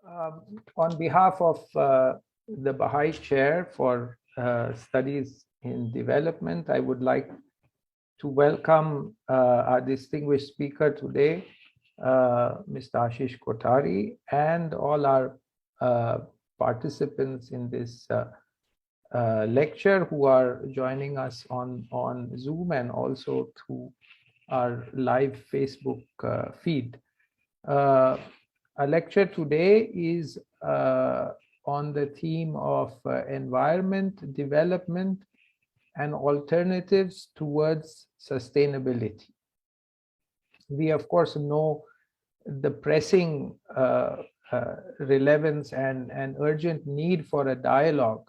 On behalf of the Baha'i Chair for Studies in Development, I would like to welcome our distinguished speaker today, Mr. 𝗚cｉ Kothari, and all our participants in this lecture who are joining us on Zoom and also through our live Facebook feed. Our lecture today is on the theme of environment, development, and alternatives towards sustainability. We, of course, know the pressing relevance and urgent need for a dialogue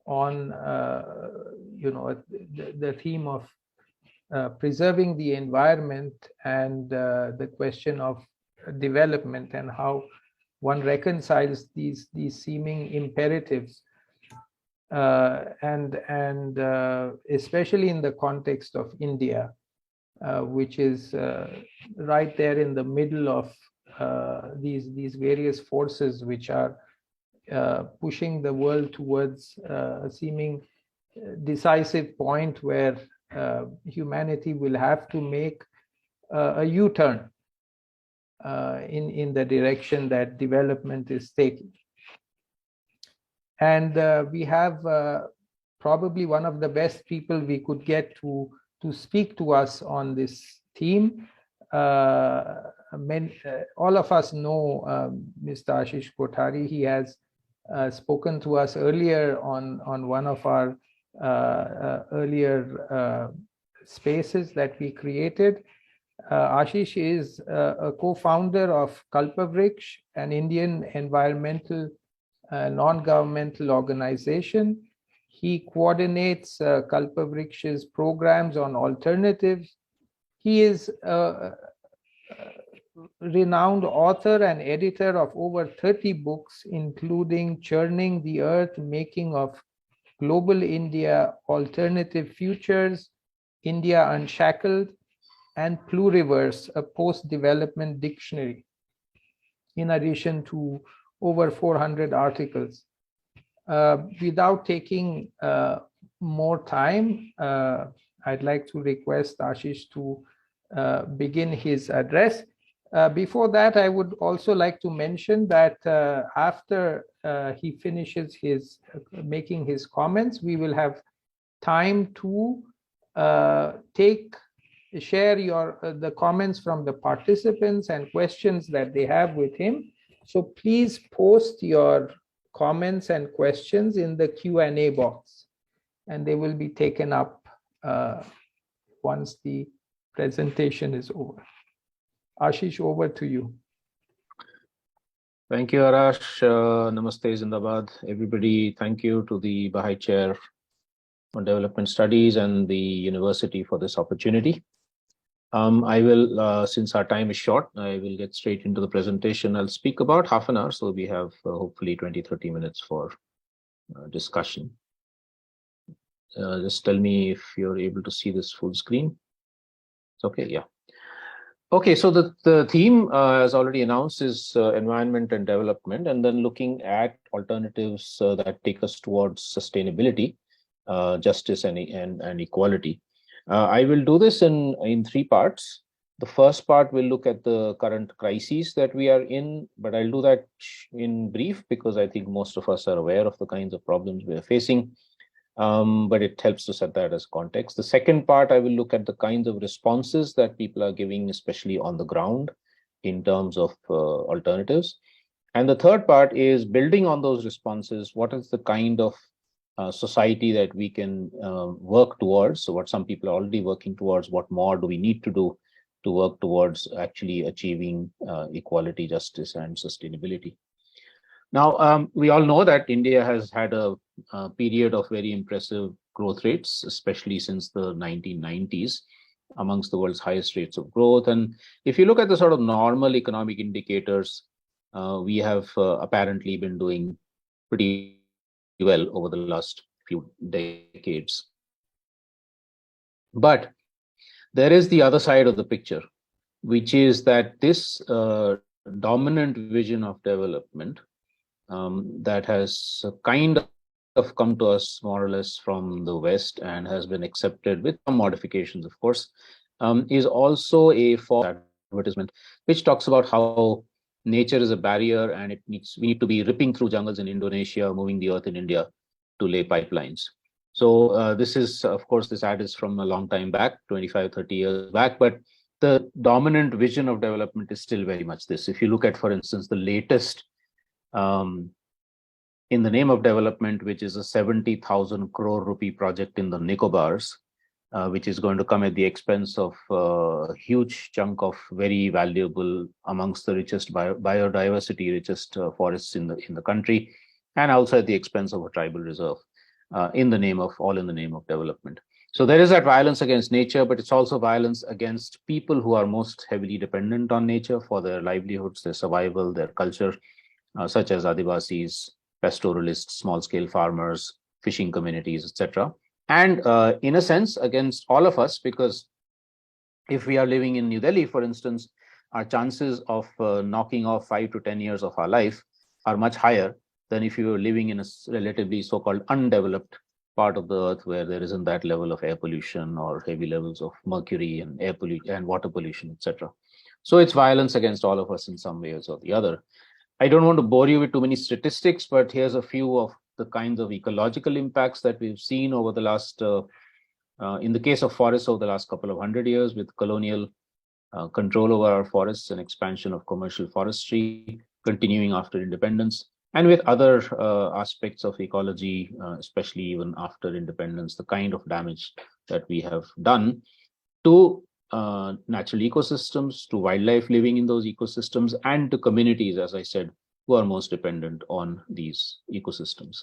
on the theme of preserving the environment and the question of development and how one reconciles these seeming imperatives, and especially in the context of India, which is right there in the middle of these various forces which are pushing the world towards a seeming decisive point where humanity will have to make a U-turn in the direction that development is taking. And we have probably one of the best people we could get to speak to us on this theme. All of us know Mr. 𝗚cｉ Kothari. He has spoken to us earlier on one of our earlier spaces that we created. 𝗚cｉ is a co-founder of 𝗘𝗶𝗹𝗀𝗀𝗀, an Indian environmental non-governmental organization. He coordinates 𝗘𝗶𝗹𝗀𝗀𝗀's programs on alternatives. He is a renowned author and editor of over 30 books, including Churning the Earth, Making of Global India, Alternative Futures, India Unshackled, and Pluriverse, a post-development dictionary, in addition to over 400 articles. Without taking more time, I'd like to request 𝗚cｉ to begin his address. Before that, I would also like to mention that after he finishes making his comments, we will have time to share the comments from the participants and questions that they have with him. So please post your comments and questions in the Q&A box, and they will be taken up once the presentation is over. 𝗚cｉ, over to you. Thank you, Arash. Namaste, Zindabad. Everybody, thank you to the Baha'i Chair on Development Studies and the university for this opportunity. I will, since our time is short, I will get straight into the presentation. I'll speak about half an hour, so we have hopefully 20-30 minutes for discussion. Just tell me if you're able to see this full screen. It's okay, yeah. Okay, so the theme, as already announced, is environment and development, and then looking at alternatives that take us towards sustainability, justice, and equality. I will do this in three parts. The first part will look at the current crises that we are in, but I'll do that in brief because I think most of us are aware of the kinds of problems we are facing, but it helps to set that as context. The second part, I will look at the kinds of responses that people are giving, especially on the ground, in terms of alternatives. And the third part is building on those responses. What is the kind of society that we can work towards? So what some people are already working towards, what more do we need to do to work towards actually achieving equality, justice, and sustainability? Now, we all know that India has had a period of very impressive growth rates, especially since the 1990s, amongst the world's highest rates of growth. And if you look at the sort of normal economic indicators, we have apparently been doing pretty well over the last few decades. But there is the other side of the picture, which is that this dominant vision of development that has kind of come to us more or less from the West and has been accepted with some modifications, of course, is also a form of advertisement, which talks about how nature is a barrier and we need to be ripping through jungles in Indonesia, moving the earth in India to lay pipelines. So this is, of course, this ad is from a long time back, 25, 30 years back, but the dominant vision of development is still very much this. If you look at, for instance, the latest in the name of development, which is a 70,000 crore rupee project in the Nicobars, which is going to come at the expense of a huge chunk of very valuable, amongst the richest biodiversity, richest forests in the country, and also at the expense of a tribal reserve, in the name of development. So there is that violence against nature, but it's also violence against people who are most heavily dependent on nature for their livelihoods, their survival, their culture, such as Adivasis, pastoralists, small-scale farmers, fishing communities, etc. And in a sense, against all of us, because if we are living in New Delhi, for instance, our chances of knocking off 5 to 10 years of our life are much higher than if you were living in a relatively so-called undeveloped part of the earth where there isn't that level of air pollution or heavy levels of mercury and air pollution and water pollution, etc. So it's violence against all of us in some ways or the other. I don't want to bore you with too many statistics, but here's a few of the kinds of ecological impacts that we've seen over the last, in the case of forests, over the last couple of 100 years, with colonial control over our forests and expansion of commercial forestry continuing after independence, and with other aspects of ecology, especially even after independence, the kind of damage that we have done to natural ecosystems, to wildlife living in those ecosystems, and to communities, as I said, who are most dependent on these ecosystems.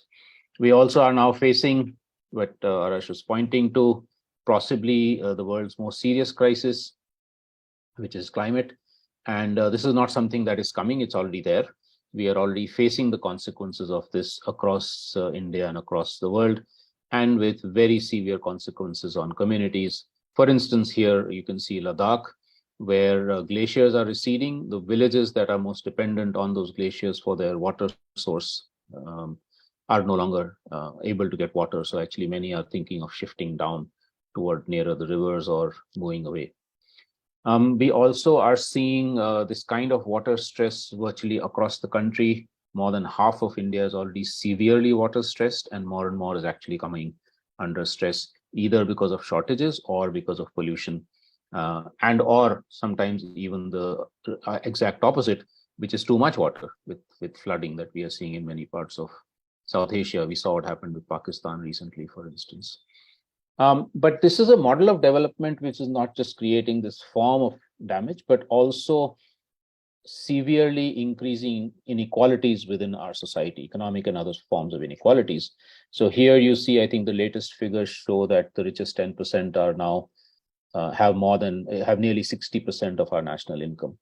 We also are now facing what Arash was pointing to, possibly the world's most serious crisis, which is climate. And this is not something that is coming, it's already there. We are already facing the consequences of this across India and across the world, and with very severe consequences on communities. For instance, here you can see Ladakh, where glaciers are receding. The villages that are most dependent on those glaciers for their water source are no longer able to get water. So actually many are thinking of shifting down toward nearer the rivers or moving away. We also are seeing this kind of water stress virtually across the country. More than half of India is already severely water stressed, and more is actually coming under stress, either because of shortages or because of pollution, and or sometimes even the exact opposite, which is too much water with flooding that we are seeing in many parts of South Asia. We saw what happened with Pakistan recently, for instance. But this is a model of development which is not just creating this form of damage, but also severely increasing inequalities within our society, economic and other forms of inequalities. So here you see, I think the latest figures show that the richest 10% are now have nearly 60% of our national income.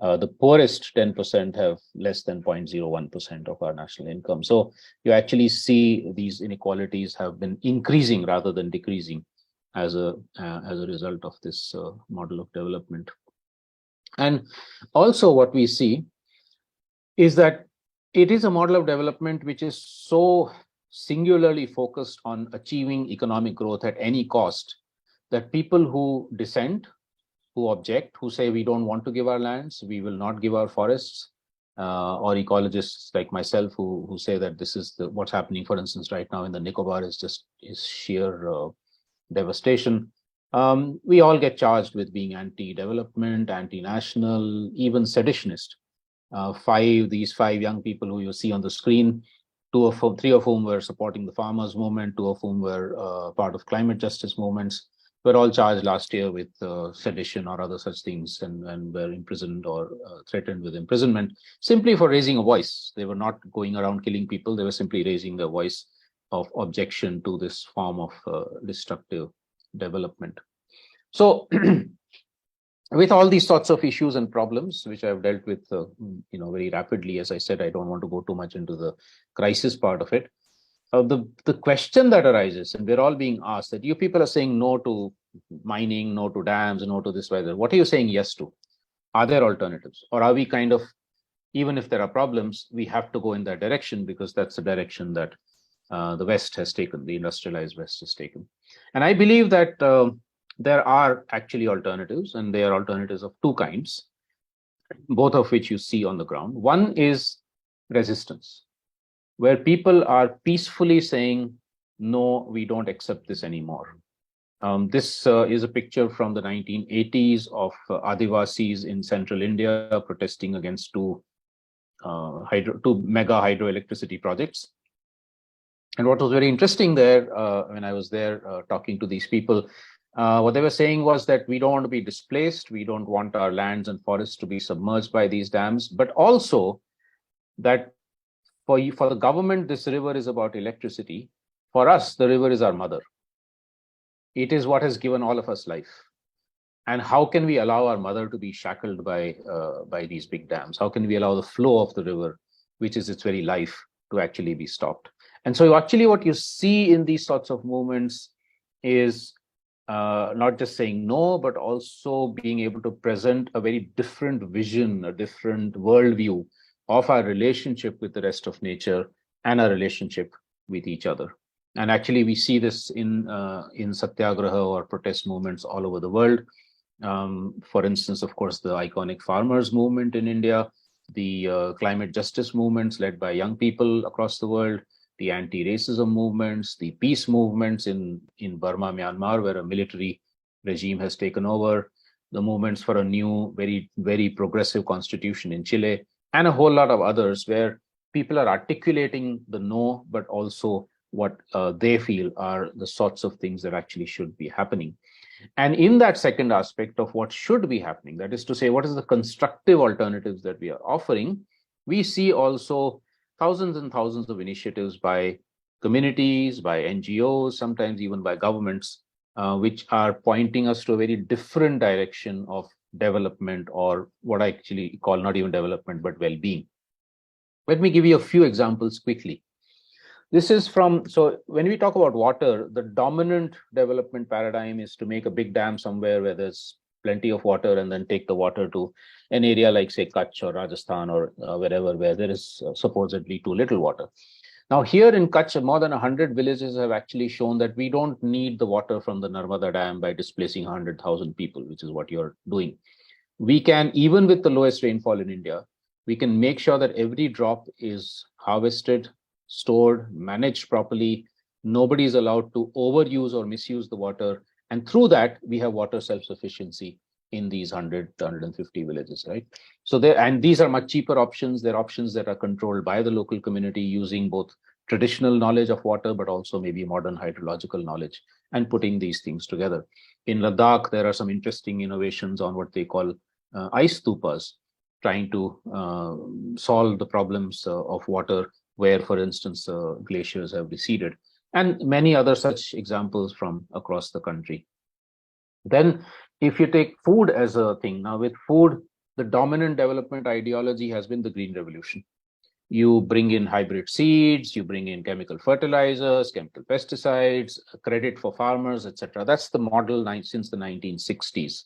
The poorest 10% have less than 0.01% of our national income. So you actually see these inequalities have been increasing rather than decreasing as a result of this model of development. And also what we see is that it is a model of development which is so singularly focused on achieving economic growth at any cost that people who dissent, who object, who say we don't want to give our lands, we will not give our forests, or ecologists like myself who say that this is what's happening, for instance, right now in the Nicobar is sheer devastation. We all get charged with being anti-development, anti-national, even seditionist. These five young people who you see on the screen, three of whom were supporting the farmers' movement, two of whom were part of climate justice movements, were all charged last year with sedition or other such things, and were imprisoned or threatened with imprisonment simply for raising a voice. They were not going around killing people. They were simply raising their voice of objection to this form of destructive development. So with all these sorts of issues and problems, which I've dealt with very rapidly, as I said, I don't want to go too much into the crisis part of it. The question that arises, and we're all being asked, that you people are saying no to mining, no to dams, no to this weather. What are you saying yes to? Are there alternatives? Or are we kind of even if there are problems, we have to go in that direction because that's the direction that the West has taken, the industrialized West has taken. And I believe that there are actually alternatives, and they are alternatives of two kinds, both of which you see on the ground. One is resistance, where people are peacefully saying, no, we don't accept this anymore. This is a picture from the 1980s of Adivasis in central India protesting against two mega hydroelectricity projects. And what was very interesting there, when I was there talking to these people, what they were saying was that we don't want to be displaced, we don't want our lands and forests to be submerged by these dams, but also that for the government, this river is about electricity. For us, the river is our mother. It is what has given all of us life. And how can we allow our mother to be shackled by these big dams? How can we allow the flow of the river, which is its very life, to actually be stopped? And so actually what you see in these sorts of movements is not just saying no, but also being able to present a very different vision, a different worldview of our relationship with the rest of nature and our relationship with each other. And actually, we see this in satyagraha or protest movements all over the world. For instance, of course, the iconic farmers movement in India, the climate justice movements led by young people across the world, the anti-racism movements, the peace movements in Burma, Myanmar, where a military regime has taken over, the movements for a new, very, very progressive constitution in Chile, and a whole lot of others where people are articulating the no, but also what they feel are the sorts of things that actually should be happening. And in that second aspect of what should be happening, that is to say, what is the constructive alternatives that we are offering, we see also thousands and thousands of initiatives by communities, by NGOs, sometimes even by governments, which are pointing us to a very different direction of development, or what I actually call not even development, but well-being. Let me give you a few examples quickly. This is from, so when we talk about water, the dominant development paradigm is to make a big dam somewhere where there's plenty of water and then take the water to an area like, say, Kutch or Rajasthan or wherever, where there is supposedly too little water. Now, here in Kutch, more than 100 villages have actually shown that we don't need the water from the Narmada Dam by displacing 100,000 people, which is what you're doing. We can, even with the lowest rainfall in India, we can make sure that every drop is harvested, stored, managed properly. Nobody is allowed to overuse or misuse the water. And through that, we have water self-sufficiency in these 100 to 150 villages, right? So and these are much cheaper options. They're options that are controlled by the local community using both traditional knowledge of water, but also maybe modern hydrological knowledge, and putting these things together. In Ladakh, there are some interesting innovations on what they call ice stupas, trying to solve the problems of water where, for instance, glaciers have receded, and many other such examples from across the country. Then, if you take food as a thing, now with food, the dominant development ideology has been the Green Revolution. You bring in hybrid seeds, you bring in chemical fertilizers, chemical pesticides, credit for farmers, etc. That's the model since the 1960s.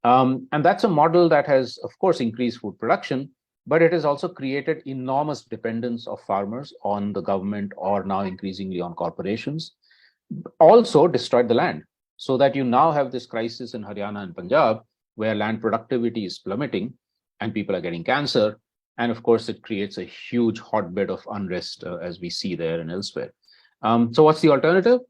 And that's a model that has, of course, increased food production, but it has also created enormous dependence of farmers on the government, or now increasingly on corporations. Also destroyed the land, so that you now have this crisis in Haryana and Punjab, where land productivity is plummeting and people are getting cancer. And of course, it creates a huge hotbed of unrest, as we see there and elsewhere. So what's the alternative?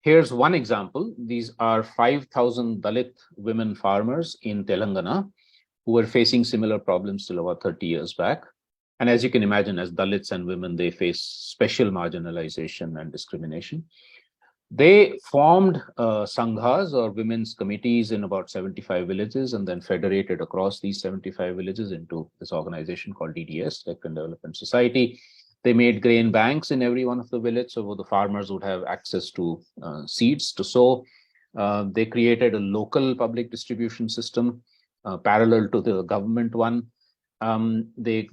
Here's one example. These are 5,000 Dalit women farmers in Telangana who were facing similar problems till about 30 years back. And as you can imagine, as Dalits and women, they face special marginalization and discrimination. They formed sanghas, or women's committees, in about 75 villages, and then federated across these 75 villages into this organization called DDS, Deccan Development Society. They made grain banks in every one of the villages, so the farmers would have access to seeds to sow. They created a local public distribution system parallel to the government one. They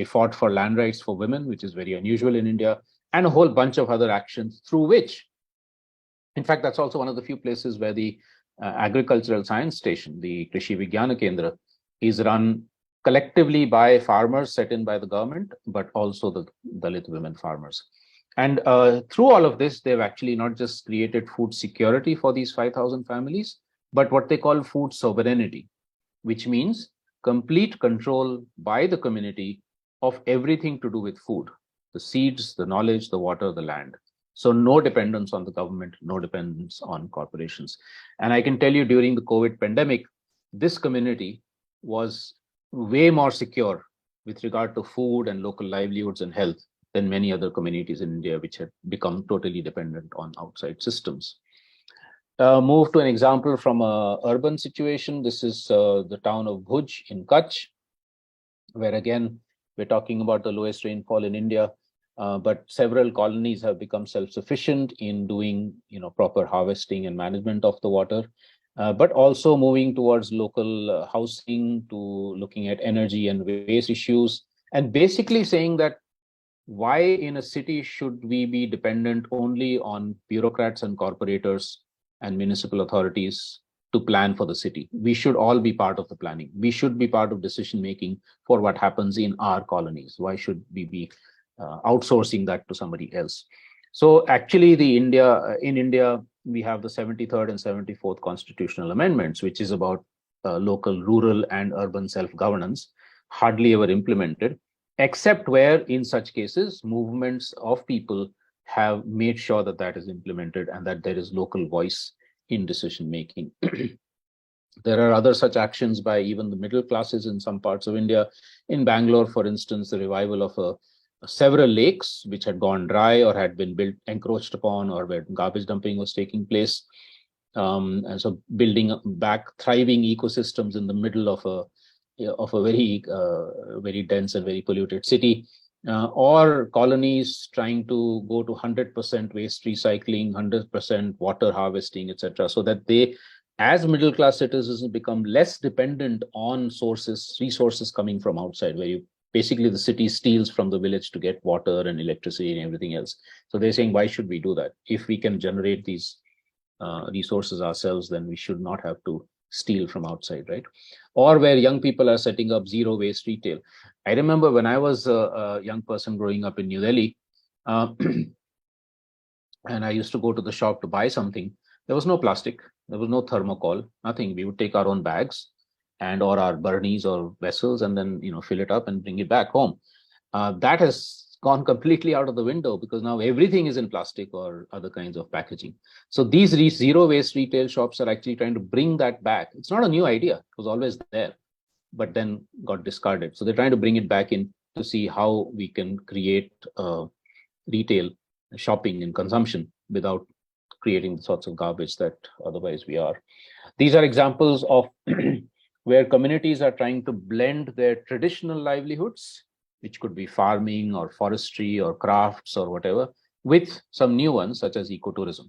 fought for land rights for women, which is very unusual in India, and a whole bunch of other actions through which, in fact, that's also one of the few places where the agricultural science station, the 𝗓𝗃 Vigyana Kendra, is run collectively by farmers set in by the government, but also the Dalit women farmers. And through all of this, they've actually not just created food security for these 5,000 families, but what they call food sovereignty, which means complete control by the community of everything to do with food, the seeds, the knowledge, the water, the land. So no dependence on the government, no dependence on corporations. And I can tell you during the COVID pandemic, this community was way more secure with regard to food and local livelihoods and health than many other communities in India, which had become totally dependent on outside systems. Move to an example from an urban situation. This is the town of Bhuj in Kutch, where again, we're talking about the lowest rainfall in India, but several colonies have become self-sufficient in doing proper harvesting and management of the water, but also moving towards local housing, to looking at energy and waste issues, and basically saying that why in a city should we be dependent only on bureaucrats and corporators and municipal authorities to plan for the city? We should all be part of the planning. We should be part of decision making for what happens in our colonies. Why should we be outsourcing that to somebody else? So actually in India, we have the 73rd and 74th constitutional amendments, which is about local, rural and urban self-governance, hardly ever implemented, except where in such cases, movements of people have made sure that that is implemented and that there is local voice in decision making. There are other such actions by even the middle classes in some parts of India. In Bangalore, for instance, the revival of several lakes which had gone dry or had been built, encroached upon, or where garbage dumping was taking place. And so building back thriving ecosystems in the middle of a very dense and very polluted city, or colonies trying to go to 100% waste recycling, 100% water harvesting, etc., so that they, as middle class citizens, become less dependent on resources coming from outside, where basically the city steals from the village to get water and electricity and everything else. So they're saying, why should we do that? If we can generate these resources ourselves, then we should not have to steal from outside, right? Or where young people are setting up zero waste retail. I remember when I was a young person growing up in New Delhi, and I used to go to the shop to buy something, there was no plastic, there was no thermocol, nothing. We would take our own bags and or our burnies or vessels and then fill it up and bring it back home. That has gone completely out of the window because now everything is in plastic or other kinds of packaging. So these zero waste retail shops are actually trying to bring that back. It's not a new idea, it was always there, but then got discarded. So they're trying to bring it back in to see how we can create retail shopping and consumption without creating the sorts of garbage that otherwise we are. These are examples of where communities are trying to blend their traditional livelihoods, which could be farming or forestry or crafts or whatever, with some new ones such as ecotourism.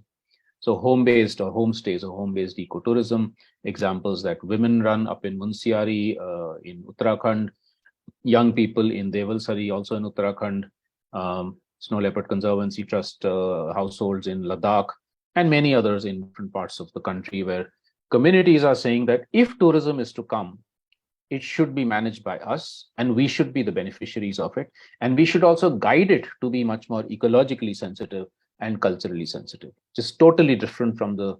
So home-based or homestays or home-based ecotourism, examples that women run up in Munsiari in Uttarakhand, young people in 𝗘𝗏𝘁, also in Uttarakhand, Snow Leopard Conservancy Trust households in Ladakh, and many others in different parts of the country, where communities are saying that if tourism is to come, it should be managed by us and we should be the beneficiaries of it. And we should also guide it to be much more ecologically sensitive and culturally sensitive, just totally different from the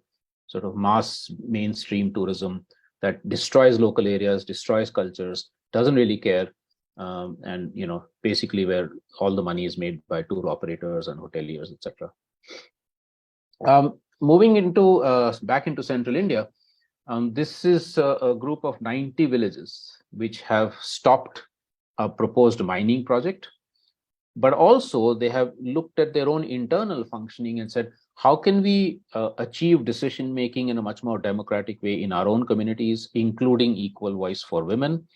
sort of mass mainstream tourism that destroys local areas, destroys cultures, doesn't really care. And basically where all the money is made by tour operators and hoteliers, etc. Moving into back into central India, this is a group of 90 villages which have stopped a proposed mining project, but also they have looked at their own internal functioning and said, how can we achieve decision making in a much more democratic way in our own communities, including equal voice for women,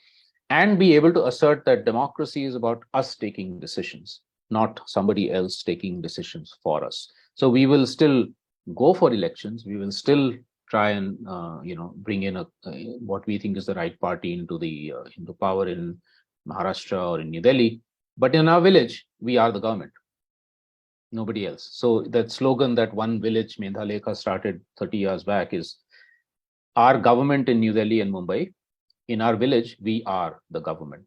and be able to assert that democracy is about us taking decisions, not somebody else taking decisions for us. So we will still go for elections, we will still try and bring in what we think is the right party into power in Maharashtra or in New Delhi, but in our village we are the government, nobody else. So that slogan that one village Medhalekha started 30 years back is, our government in New Delhi and Mumbai in our village, we are the government.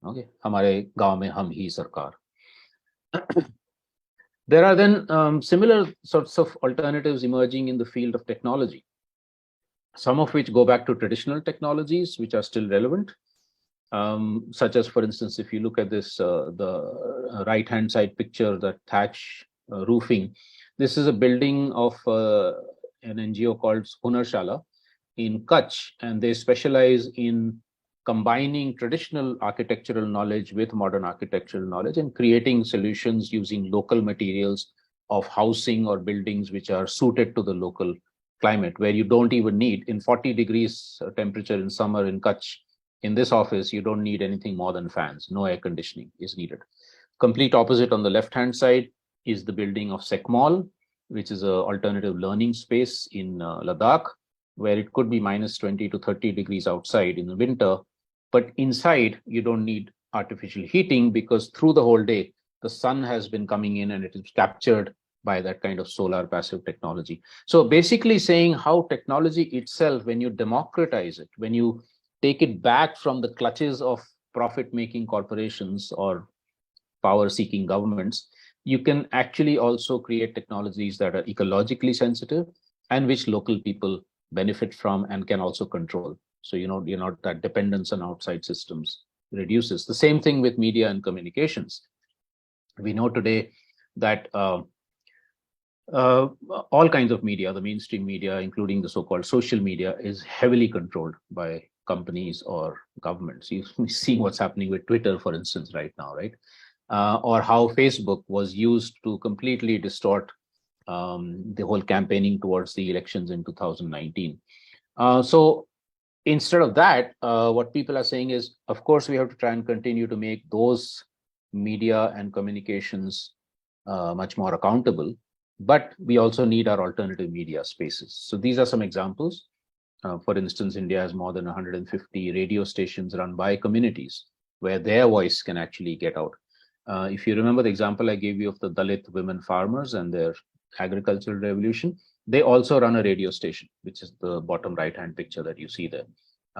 Okay, हमारे गांव में हम ही सरकार. There are then similar sorts of alternatives emerging in the field of technology, some of which go back to traditional technologies which are still relevant, such as, for instance, if you look at this, the right-hand side picture, the thatch roofing. This is a building of an NGO called Hunarshala in Kutch, and they specialize in combining traditional architectural knowledge with modern architectural knowledge and creating solutions using local materials of housing or buildings which are suited to the local climate, where you don't even need, in 40 degrees temperature in summer in Kutch, in this office, you don't need anything more than fans. No air conditioning is needed. Complete opposite on the left-hand side is the building of Sekmol, which is an alternative learning space in Ladakh, where it could be minus 20 to 30 degrees outside in the winter. But inside, you don't need artificial heating because through the whole day, the sun has been coming in and it is captured by that kind of solar passive technology. So basically saying how technology itself, when you democratize it, when you take it back from the clutches of profit-making corporations or power-seeking governments, you can actually also create technologies that are ecologically sensitive and which local people benefit from and can also control. So, you're not that dependence on outside systems reduces. The same thing with media and communications. We know today that all kinds of media, the mainstream media, including the so-called social media, is heavily controlled by companies or governments. You see what's happening with Twitter, for instance, right now, right? Or how Facebook was used to completely distort the whole campaigning towards the elections in 2019. So instead of that, what people are saying is, of course, we have to try and continue to make those media and communications much more accountable, but we also need our alternative media spaces. So these are some examples. For instance, India has more than 150 radio stations run by communities where their voice can actually get out. If you remember the example I gave you of the Dalit women farmers and their agricultural revolution, they also run a radio station, which is the bottom right-hand picture that you see there.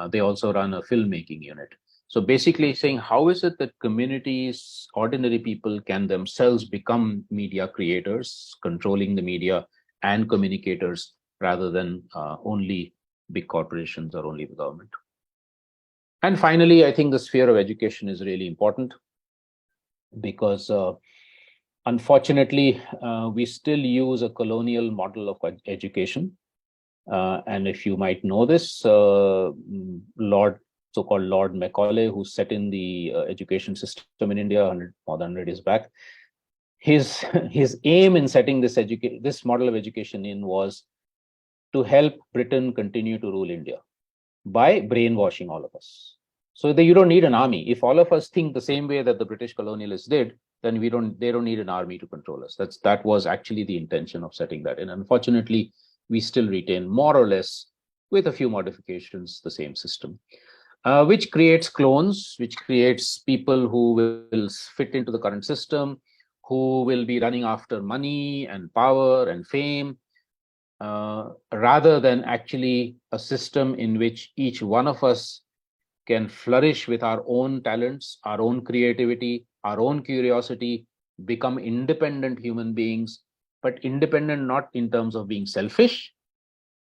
They also run a filmmaking unit. So basically saying, how is it that communities, ordinary people can themselves become media creators, controlling the media and communicators rather than only big corporations or only the government. And finally, I think the sphere of education is really important because unfortunately, we still use a colonial model of education. And if you might know this, so-called Lord Macaulay, who set in the education system in India more than 100 years back, his aim in setting this model of education in was to help Britain continue to rule India by brainwashing all of us. So that you don't need an army. If all of us think the same way that the British colonialists did, then they don't need an army to control us. That was actually the intention of setting that in. Unfortunately, we still retain more or less, with a few modifications, the same system, which creates clones, which creates people who will fit into the current system, who will be running after money and power and fame, rather than actually a system in which each one of us can flourish with our own talents, our own creativity, our own curiosity, become independent human beings, but independent not in terms of being selfish,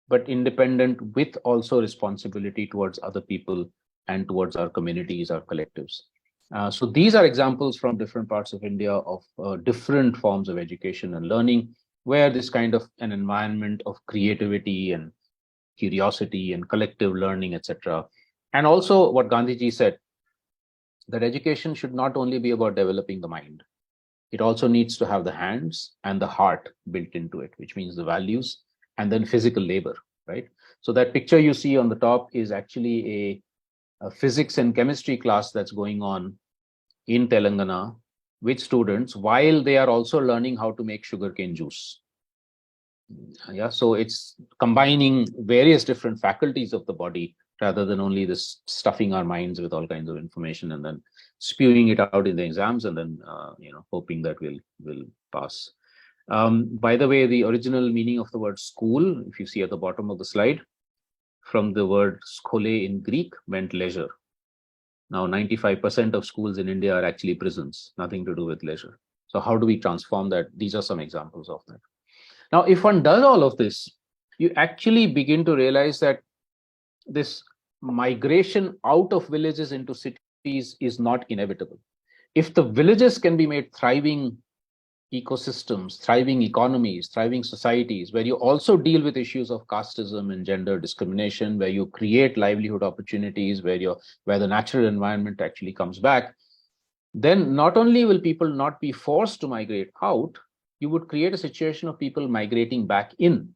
but independent with also responsibility towards other people and towards our communities, our collectives. So these are examples from different parts of India of different forms of education and learning, where this kind of an environment of creativity and curiosity and collective learning, etc. And also what Gandhiji said, that education should not only be about developing the mind, it also needs to have the hands and the heart built into it, which means the values and then physical labor, right? So that picture you see on the top is actually a physics and chemistry class that's going on in Telangana with students while they are also learning how to make sugarcane juice. Yeah, so it's combining various different faculties of the body rather than only this stuffing our minds with all kinds of information and then spewing it out in the exams and then hoping that we'll pass. By the way, the original meaning of the word school, if you see at the bottom of the slide, from the word 𝗂𝗊 in Greek meant leisure. Now 95% of schools in India are actually prisons, nothing to do with leisure. So how do we transform that? These are some examples of that. Now, if one does all of this, you actually begin to realize that this migration out of villages into cities is not inevitable. If the villages can be made thriving ecosystems, thriving economies, thriving societies, where you also deal with issues of casteism and gender discrimination, where you create livelihood opportunities, where the natural environment actually comes back, then not only will people not be forced to migrate out, you would create a situation of people migrating back in.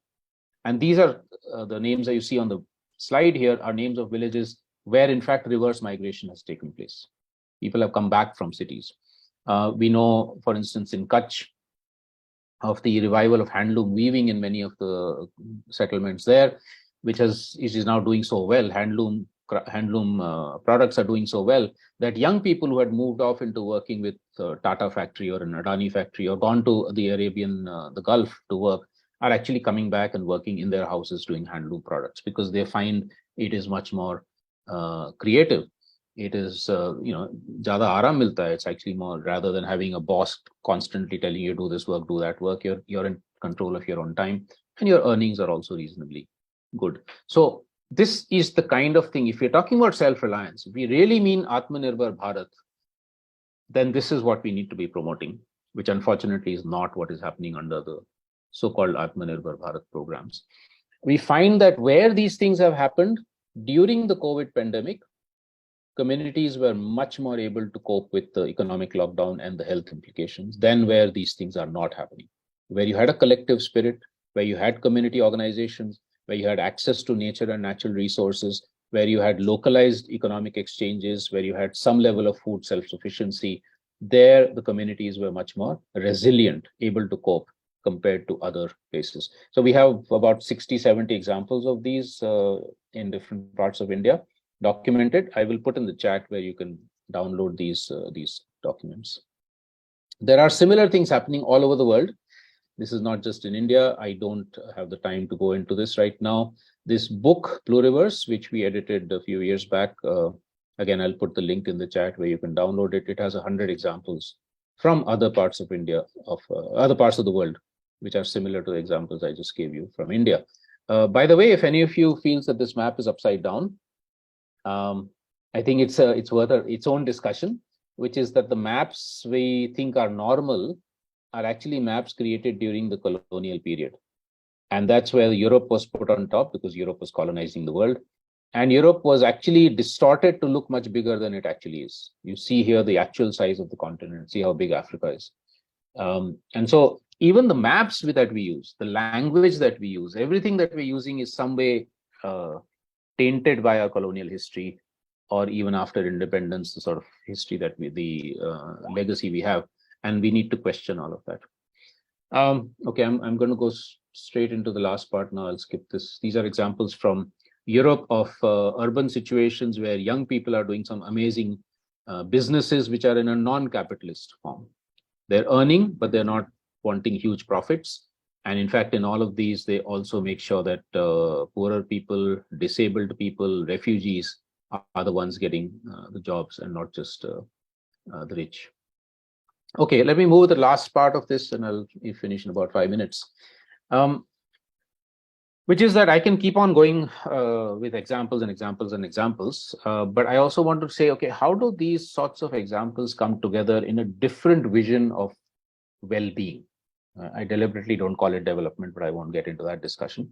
And these are the names that you see on the slide here are names of villages where in fact reverse migration has taken place. People have come back from cities. We know, for instance, in Kutch, of the revival of handloom weaving in many of the settlements there, which is now doing so well. Handloom products are doing so well that young people who had moved off into working with Tata factory or an Adani factory or gone to the Arabian, the Gulf to work, are actually coming back and working in their houses doing handloom products because they find it is much more creative. It is, ज़्यादा आराम मिलता है. It's actually more, rather than having a boss constantly telling you do this work, do that work, you're in control of your own time, and your earnings are also reasonably good. So this is the kind of thing, if you're talking about self-reliance, if we really mean Atmanirbhar Bharat, then this is what we need to be promoting, which unfortunately is not what is happening under the so-called Atmanirbhar Bharat programs. We find that where these things have happened during the COVID pandemic, communities were much more able to cope with the economic lockdown and the health implications than where these things are not happening. Where you had a collective spirit, where you had community organizations, where you had access to nature and natural resources, where you had localized economic exchanges, where you had some level of food self-sufficiency, there the communities were much more resilient, able to cope compared to other places. So we have about 60, 70 examples of these in different parts of India. Documented. I will put in the chat where you can download these documents. There are similar things happening all over the world. This is not just in India. I don't have the time to go into this right now. This book, Plurivers, which we edited a few years back, again, I'll put the link in the chat where you can download it. It has 100 examples from other parts of India, of other parts of the world, which are similar to the examples I just gave you from India. By the way, if any of you feels that this map is upside down, I think it's worth its own discussion, which is that the maps we think are normal are actually maps created during the colonial period. And that's where Europe was put on top, because Europe was colonizing the world. And Europe was actually distorted to look much bigger than it actually is. You see here the actual size of the continent, see how big Africa is. And so even the maps that we use, the language that we use, everything that we're using is some way tainted by our colonial history, or even after independence, the sort of history that the legacy we have, and we need to question all of that. Okay, I'm going to go straight into the last part now. I'll skip this. These are examples from Europe of urban situations where young people are doing some amazing businesses which are in a non-capitalist form. They're earning, but they're not wanting huge profits. And in fact, in all of these, they also make sure that poorer people, disabled people, refugees are the ones getting the jobs and not just the rich. Okay, let me move to the last part of this and I'll finish in about 5 minutes. Which is that I can keep on going with examples and examples and examples. But I also want to say, okay, how do these sorts of examples come together in a different vision of well-being? I deliberately don't call it development, but I won't get into that discussion.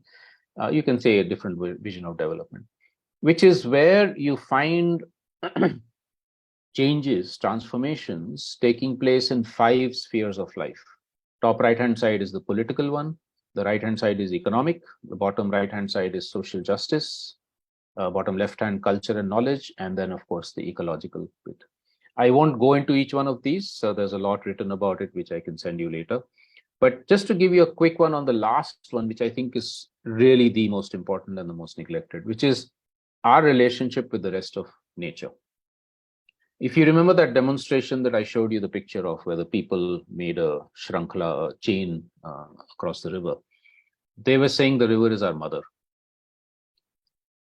You can say a different vision of development, which is where you find changes, transformations taking place in 5 spheres of life. Top right-hand side is the political one. The right-hand side is economic. The bottom right-hand side is social justice. Bottom left-hand, culture and knowledge. And then, of course, the ecological bit. I won't go into each one of these. So there's a lot written about it, which I can send you later. But just to give you a quick one on the last one, which I think is really the most important and the most neglected, which is our relationship with the rest of nature. If you remember that demonstration that I showed you the picture of, where the people made a shrankhala, a chain across the river, they were saying the river is our mother.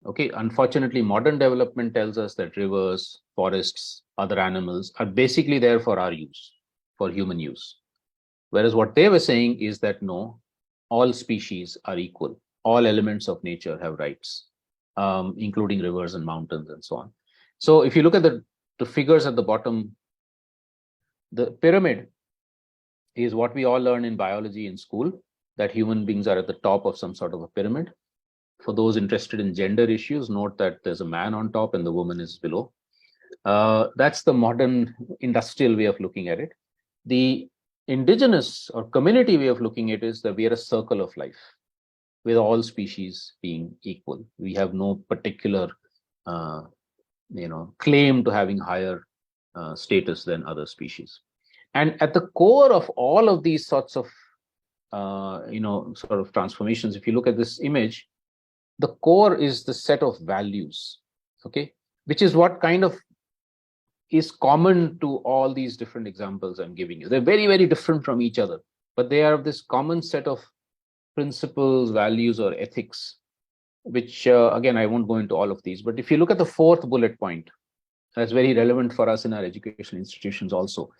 Okay, unfortunately, modern development tells us that rivers, forests, other animals are basically there for our use, for human use. Whereas what they were saying is that no, all species are equal. All elements of nature have rights, including rivers and mountains and so on. So if you look at the figures at the bottom, the pyramid is what we all learn in biology in school, that human beings are at the top of some sort of a pyramid. For those interested in gender issues, note that there's a man on top and the woman is below. That's the modern industrial way of looking at it. The indigenous or community way of looking at it is that we are a circle of life, with all species being equal. We have no particular claim to having higher status than other species. And at the core of all of these sorts of sort of transformations, if you look at this image, the core is the set of values, okay, which is what kind of is common to all these different examples I'm giving you. They're very, very different from each other, but they are this common set of principles, values, or ethics, which again, I won't go into all of these, but if you look at the fourth bullet point, that's very relevant for us in our educational institutions also.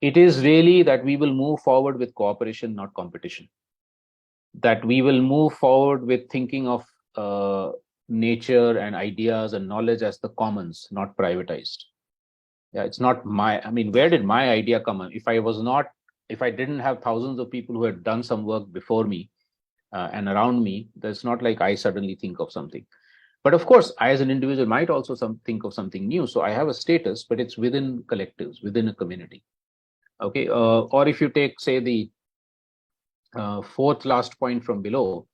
It is really that we will move forward with cooperation, not competition. That we will move forward with thinking of nature and ideas and knowledge as the commons, not privatized. Yeah, it's not where did my idea come in? If I didn't have thousands of people who had done some work before me and around me, that's not like I suddenly think of something. But of course, I as an individual might also think of something new. So I have a status, but it's within collectives, within a community. Okay, or if you take, say, the fourth last point from below,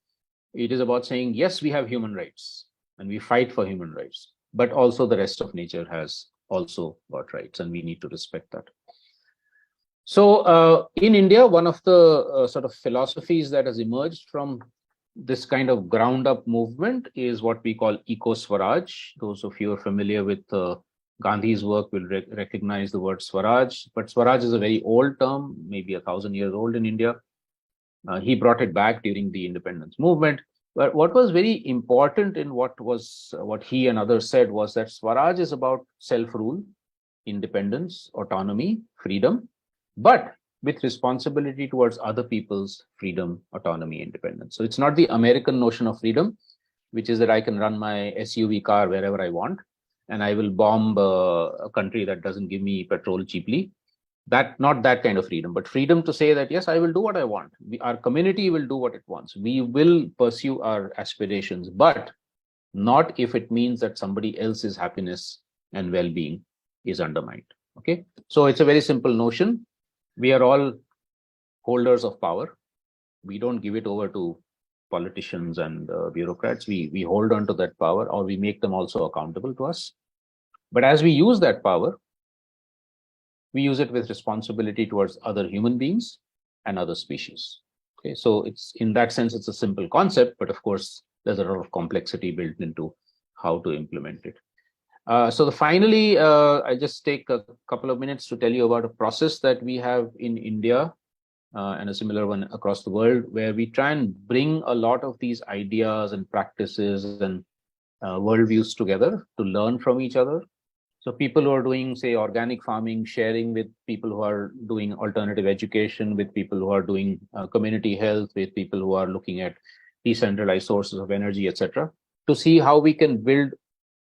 it is about saying, yes, we have human rights and we fight for human rights, but also the rest of nature has also got rights and we need to respect that. So in India, one of the sort of philosophies that has emerged from this kind of ground up movement is what we call eco-Swaraj. Those of you who are familiar with Gandhi's work will recognize the word Swaraj, but Swaraj is a very old term, maybe 1,000 years old in India. He brought it back during the independence movement. But what was very important in what he and others said was that Swaraj is about self-rule, independence, autonomy, freedom, but with responsibility towards other people's freedom, autonomy, independence. So it's not the American notion of freedom, which is that I can run my SUV car wherever I want, and I will bomb a country that doesn't give me petrol cheaply. Not that kind of freedom, but freedom to say that, yes, I will do what I want. Our community will do what it wants. We will pursue our aspirations, but not if it means that somebody else's happiness and well-being is undermined. Okay, so it's a very simple notion. We are all holders of power. We don't give it over to politicians and bureaucrats. We hold on to that power, or we make them also accountable to us. But as we use that power, we use it with responsibility towards other human beings and other species. Okay, so it's in that sense, it's a simple concept, but of course, there's a lot of complexity built into how to implement it. So finally, I just take a couple of minutes to tell you about a process that we have in India and a similar one across the world, where we try and bring a lot of these ideas and practices and worldviews together to learn from each other. So people who are doing, say, organic farming, sharing with people who are doing alternative education, with people who are doing community health, with people who are looking at decentralized sources of energy, etc., to see how we can build,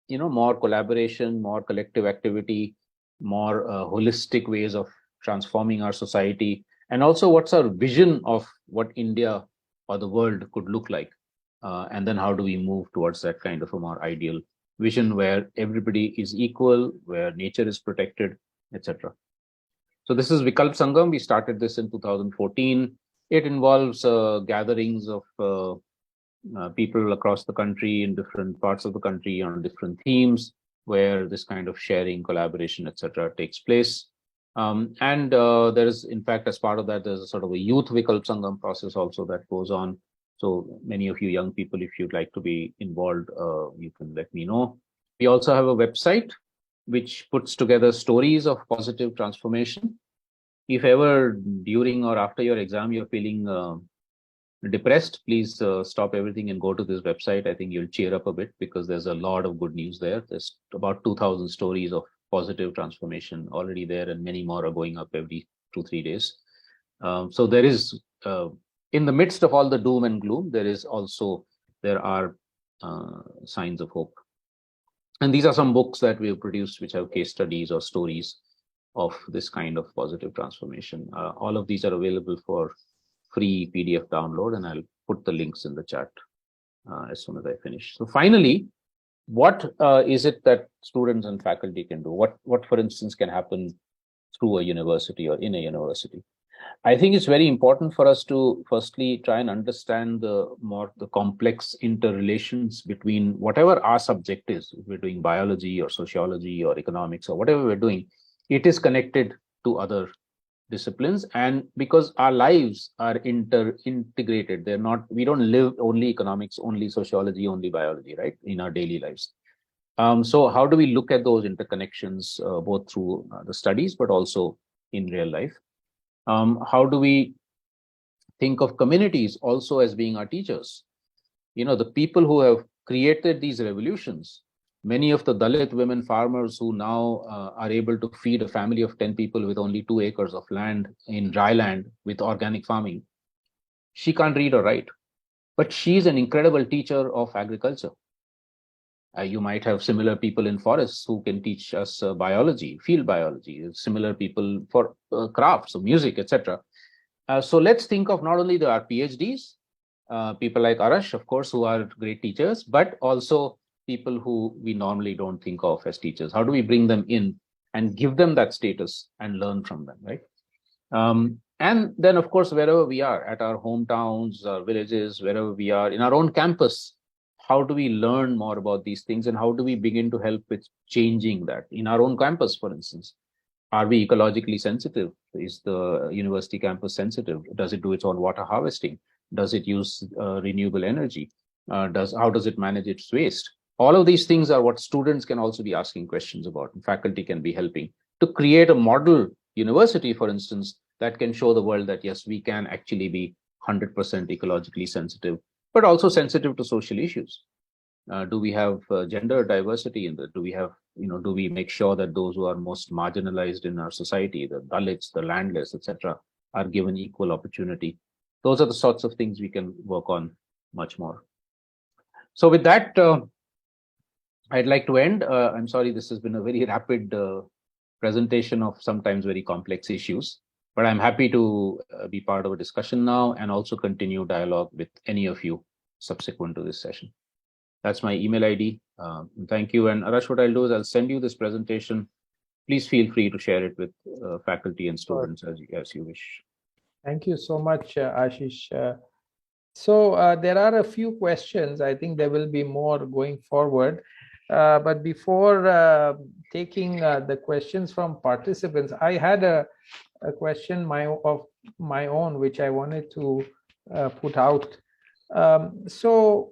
more collaboration, more collective activity, more holistic ways of transforming our society, and also what's our vision of what India or the world could look like, and then how do we move towards that kind of a more ideal vision where everybody is equal, where nature is protected, etc. So this is Vikalp Sangam. We started this in 2014. It involves gatherings of people across the country in different parts of the country on different themes, where this kind of sharing, collaboration, etc. takes place. And there is, in fact, as part of that, there's a sort of a youth Vikalp Sangam process also that goes on. So many of you young people, if you'd like to be involved, you can let me know. We also have a website which puts together stories of positive transformation. If ever during or after your exam you're feeling depressed, please stop everything and go to this website. I think you'll cheer up a bit because there's a lot of good news there. There's about 2,000 stories of positive transformation already there, and many more are going up every 2-3 days. So there is, in the midst of all the doom and gloom, there are signs of hope. And these are some books that we have produced which have case studies or stories of this kind of positive transformation. All of these are available for free PDF download, and I'll put the links in the chat as soon as I finish. So finally, what is it that students and faculty can do? What, for instance, can happen through a university or in a university? I think it's very important for us to firstly try and understand the complex interrelations between whatever our subject is. If we're doing biology or sociology or economics or whatever we're doing, it is connected to other disciplines, and because our lives are integrated, we don't live only economics, only sociology, only biology, right, in our daily lives. So how do we look at those interconnections both through the studies but also in real life? How do we think of communities also as being our teachers? You know, the people who have created these revolutions, many of the Dalit women farmers who now are able to feed a family of 10 people with only 2 acres of land in dry land with organic farming. She can't read or write, but she's an incredible teacher of agriculture. You might have similar people in forests who can teach us biology, field biology, similar people for crafts, or music, etc. So let's think of not only our PhDs, people like Arash, of course, who are great teachers, but also people who we normally don't think of as teachers. How do we bring them in and give them that status and learn from them, right? And then, of course, wherever we are, at our hometowns, our villages, wherever we are, in our own campus, how do we learn more about these things, and how do we begin to help with changing that? In our own campus, for instance, are we ecologically sensitive? Is the university campus sensitive? Does it do its own water harvesting? Does it use renewable energy? How does it manage its waste? All of these things are what students can also be asking questions about, and faculty can be helping to create a model university, for instance, that can show the world that, yes, we can actually be 100% ecologically sensitive, but also sensitive to social issues. Do we have gender diversity in that? Do we have, do we make sure that those who are most marginalized in our society, the Dalits, the landless, etc., are given equal opportunity? Those are the sorts of things we can work on much more. So with that, I'd like to end. I'm sorry, this has been a very rapid presentation of sometimes very complex issues, but I'm happy to be part of a discussion now and also continue dialogue with any of you subsequent to this session. That's my email ID. Thank you. And Arash, what I'll do is I'll send you this presentation. Please feel free to share it with faculty and students as you wish. Thank you so much, Ashish. So there are a few questions. I think there will be more going forward. But before taking the questions from participants, I had a question of my own, which I wanted to put out. So,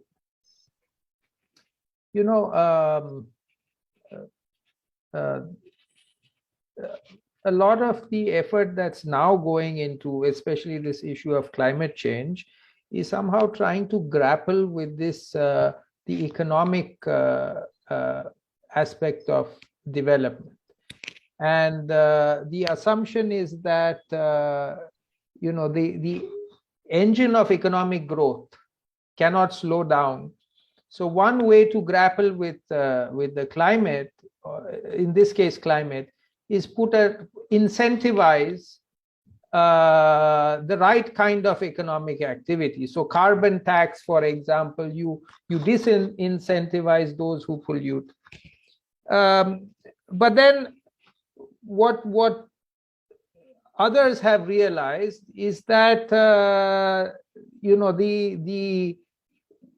a lot of the effort that's now going into, especially this issue of climate change, is somehow trying to grapple with this, the economic aspect of development. And the assumption is that, the engine of economic growth cannot slow down. So one way to grapple with the climate, in this case climate, is incentivize the right kind of economic activity. So carbon tax, for example, you disincentivize those who pollute. But then what others have realized is that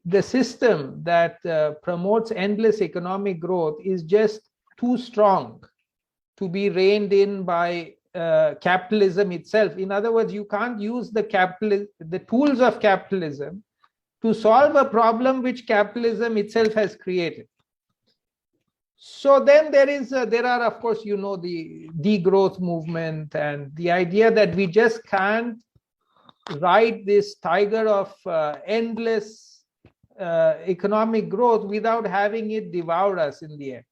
the system that promotes endless economic growth is just too strong to be reined in by capitalism itself. In other words, you can't use the tools of capitalism to solve a problem which capitalism itself has created. So then there are, of course, the degrowth movement and the idea that we just can't ride this tiger of endless economic growth without having it devour us in the end.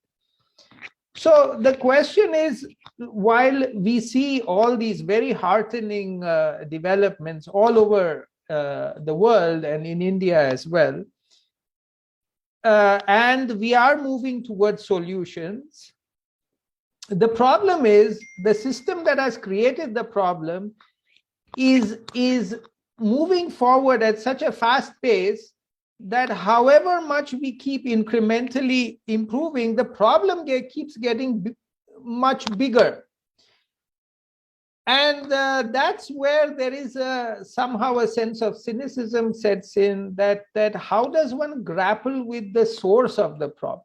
So the question is, while we see all these very heartening developments all over the world and in India as well, and we are moving towards solutions, the problem is the system that has created the problem is moving forward at such a fast pace that however much we keep incrementally improving, the problem keeps getting much bigger. And that's where there is somehow a sense of cynicism sets in, that how does one grapple with the source of the problem?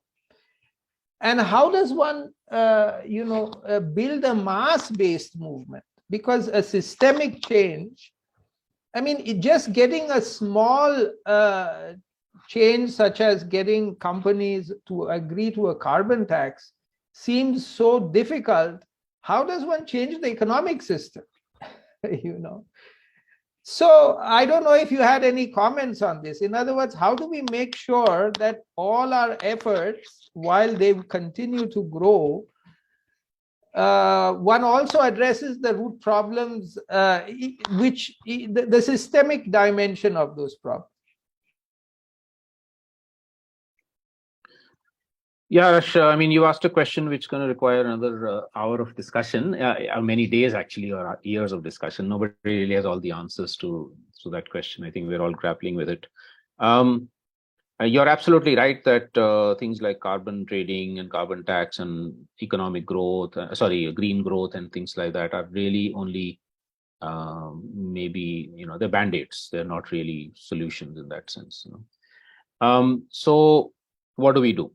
And how does one build a mass-based movement? Because a systemic change, I mean, just getting a small change, such as getting companies to agree to a carbon tax, seems so difficult. How does one change the economic system? So I don't know if you had any comments on this. In other words, how do we make sure that all our efforts, while they continue to grow, one also addresses the root problems, the systemic dimension of those problems? Yeah, Rash, I mean, you asked a question which is going to require another hour of discussion, many days actually, or years of discussion. Nobody really has all the answers to that question. I think we're all grappling with it. You're absolutely right that things like carbon trading and carbon tax and economic growth, green growth and things like that are really only maybe, they're band-aids. They're not really solutions in that sense. So what do we do?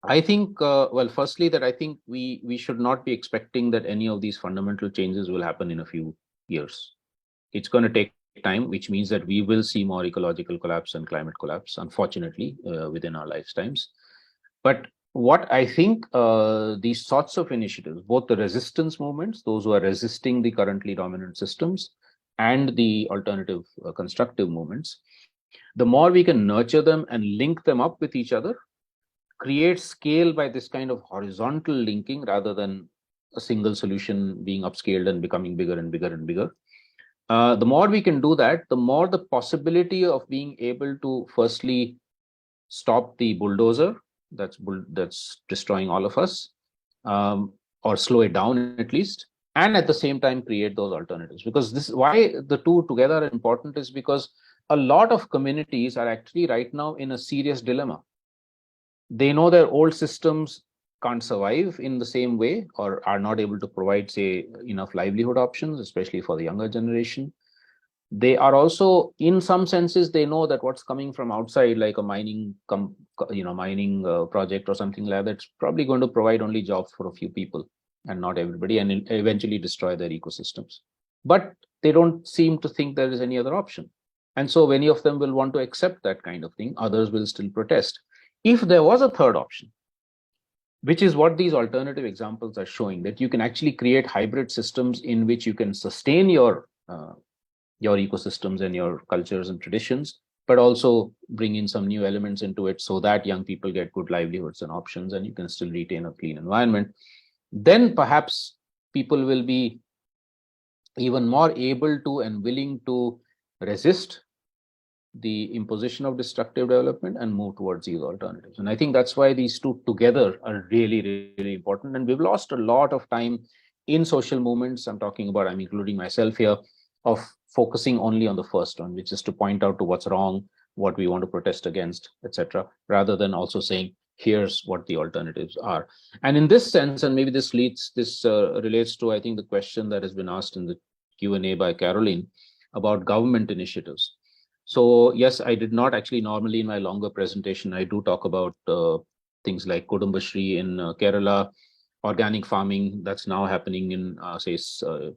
I think, well, firstly, that I think we should not be expecting that any of these fundamental changes will happen in a few years. It's going to take time, which means that we will see more ecological collapse and climate collapse, unfortunately, within our lifetimes. But what I think these sorts of initiatives, both the resistance movements, those who are resisting the currently dominant systems, and the alternative constructive movements, the more we can nurture them and link them up with each other, create scale by this kind of horizontal linking rather than a single solution being upscaled and becoming bigger and bigger and bigger. The more we can do that, the more the possibility of being able to firstly stop the bulldozer that's destroying all of us, or slow it down at least, and at the same time create those alternatives. Because this is why the two together are important, is because a lot of communities are actually right now in a serious dilemma. They know their old systems can't survive in the same way, or are not able to provide, say, enough livelihood options, especially for the younger generation. They are also, in some senses, they know that what's coming from outside, like a mining project or something like that, it's probably going to provide only jobs for a few people and not everybody, and eventually destroy their ecosystems. But they don't seem to think there is any other option. And so many of them will want to accept that kind of thing. Others will still protest. If there was a third option, which is what these alternative examples are showing, that you can actually create hybrid systems in which you can sustain your ecosystems and your cultures and traditions, but also bring in some new elements into it so that young people get good livelihoods and options, and you can still retain a clean environment, then perhaps people will be even more able to and willing to resist the imposition of destructive development and move towards these alternatives. And I think that's why these two together are really, really important. And we've lost a lot of time in social movements. I'm talking about, I'm including myself here, of focusing only on the first one, which is to point out to what's wrong, what we want to protest against, etc., rather than also saying, here's what the alternatives are. And in this sense, and maybe this relates to, I think, the question that has been asked in the Q&A by Caroline about government initiatives. So yes, I did not actually, normally in my longer presentation, I do talk about things like 𝗔𝗀𝗵𝗶𝗀𝗵 in Kerala, organic farming that's now happening in,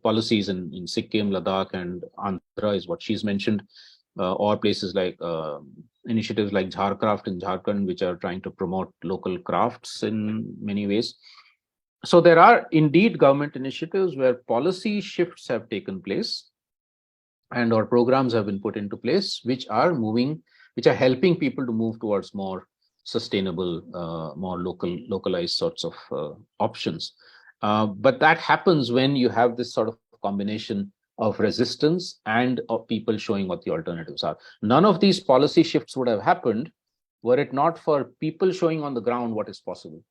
policies in Sikkim, Ladakh, and Andhra is what she's mentioned, or places like initiatives like 𝗏craft in Jharkhand, which are trying to promote local crafts in many ways. So there are indeed government initiatives where policy shifts have taken place, and or programs have been put into place which are helping people to move towards more sustainable, more localized sorts of options. But that happens when you have this sort of combination of resistance and of people showing what the alternatives are. None of these policy shifts would have happened were it not for people showing on the ground what is possible.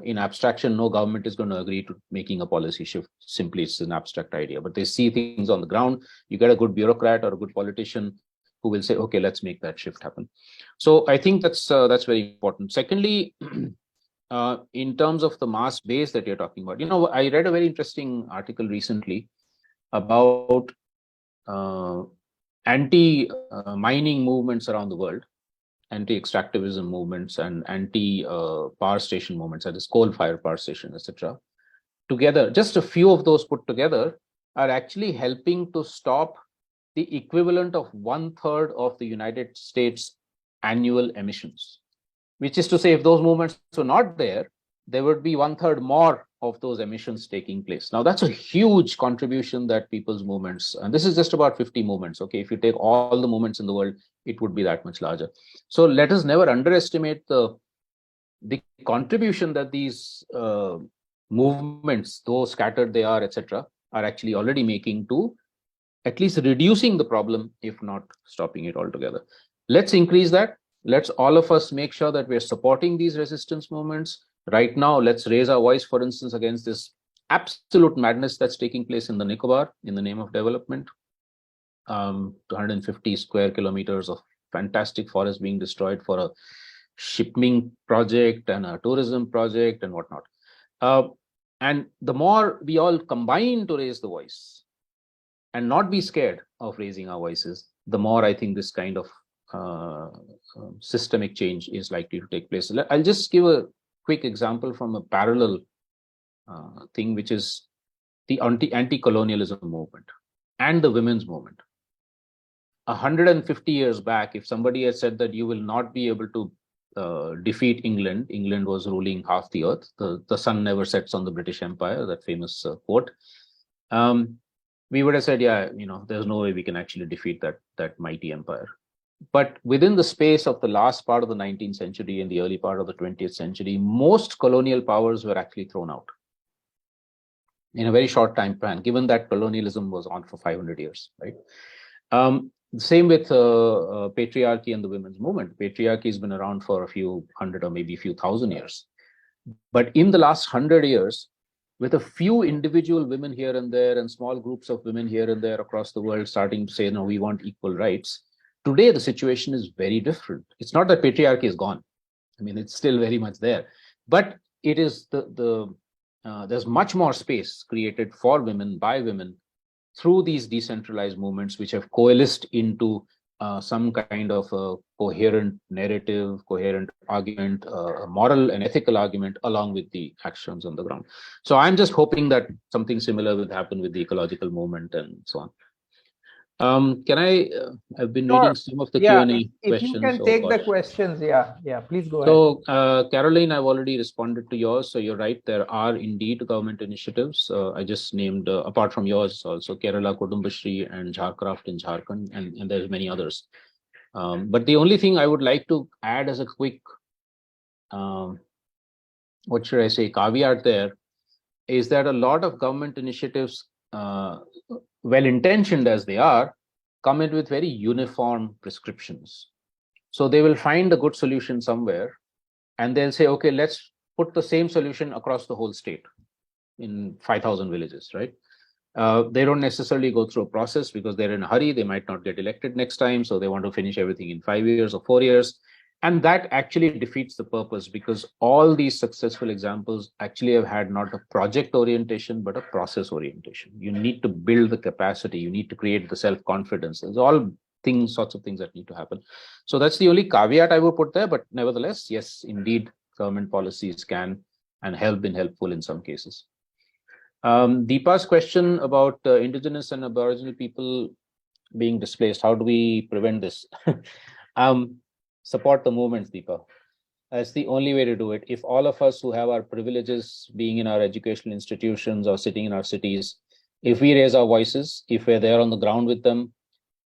In abstraction, no government is going to agree to making a policy shift. Simply, it's an abstract idea, but they see things on the ground. You get a good bureaucrat or a good politician who will say, okay, let's make that shift happen. So I think that's very important. Secondly, in terms of the mass base that you're talking about, I read a very interesting article recently about anti-mining movements around the world, anti-extractivism movements and anti-power station movements, that is coal-fired power station, etc. Together, just a few of those put together are actually helping to stop the equivalent of 1/3 of the United States annual emissions. Which is to say, if those movements were not there, there would be 1/3 more of those emissions taking place. Now, that's a huge contribution that people's movements, and this is just about 50 movements, okay? If you take all the movements in the world, it would be that much larger. So let us never underestimate the contribution that these movements, though scattered they are, etc., are actually already making to at least reducing the problem, if not stopping it altogether. Let's increase that. Let's all of us make sure that we're supporting these resistance movements. Right now, let's raise our voice, for instance, against this absolute madness that's taking place in the Nicobar in the name of development. 250 square kilometers of fantastic forest being destroyed for a shipping project and a tourism project and whatnot. And the more we all combine to raise the voice and not be scared of raising our voices, the more I think this kind of systemic change is likely to take place. I'll just give a quick example from a parallel thing, which is the anti-colonialism movement and the women's movement. 150 years back, if somebody had said that you will not be able to defeat England was ruling half the earth, the sun never sets on the British Empire, that famous quote, we would have said, yeah, there's no way we can actually defeat that mighty empire. But within the space of the last part of the 19th century and the early part of the 20th century, most colonial powers were actually thrown out in a very short time span, given that colonialism was on for 500 years, right? Same with patriarchy and the women's movement. Patriarchy has been around for a few hundred or maybe a few thousand years. But in the last 100 years, with a few individual women here and there and small groups of women here and there across the world starting to say, no, we want equal rights, today the situation is very different. It's not that patriarchy is gone. I mean, it's still very much there. But it is there's much more space created for women, by women, through these decentralized movements, which have coalesced into some kind of a coherent narrative, coherent argument, a moral and ethical argument, along with the actions on the ground. So I'm just hoping that something similar will happen with the ecological movement and so on. Can I, I've been reading some of the Q&A questions. If you can take the questions, please go ahead. So, Caroline, I've already responded to yours. So you're right, there are indeed government initiatives. I just named, apart from yours, also Kerala, 𝗏𝗵𝗶𝗀𝗏 and Jharkhand in Jharkhand, and there's many others. But the only thing I would like to add as a quick, what should I say, caveat there, is that a lot of government initiatives, well-intentioned as they are, come in with very uniform prescriptions. So they will find a good solution somewhere and they'll say, okay, let's put the same solution across the whole state in 5,000 villages, right? They don't necessarily go through a process because they're in a hurry. They might not get elected next time. So they want to finish everything in 5 years or 4 years. And that actually defeats the purpose, because all these successful examples actually have had not a project orientation, but a process orientation. You need to build the capacity. You need to create the self-confidence. There's all sorts of things that need to happen. So that's the only caveat I would put there. But nevertheless, yes, indeed, government policies can and have been helpful in some cases. Deepa's question about indigenous and aboriginal people being displaced. How do we prevent this? Support the movements, Deepa. That's the only way to do it. If all of us who have our privileges being in our educational institutions or sitting in our cities If we raise our voices, if we're there on the ground with them,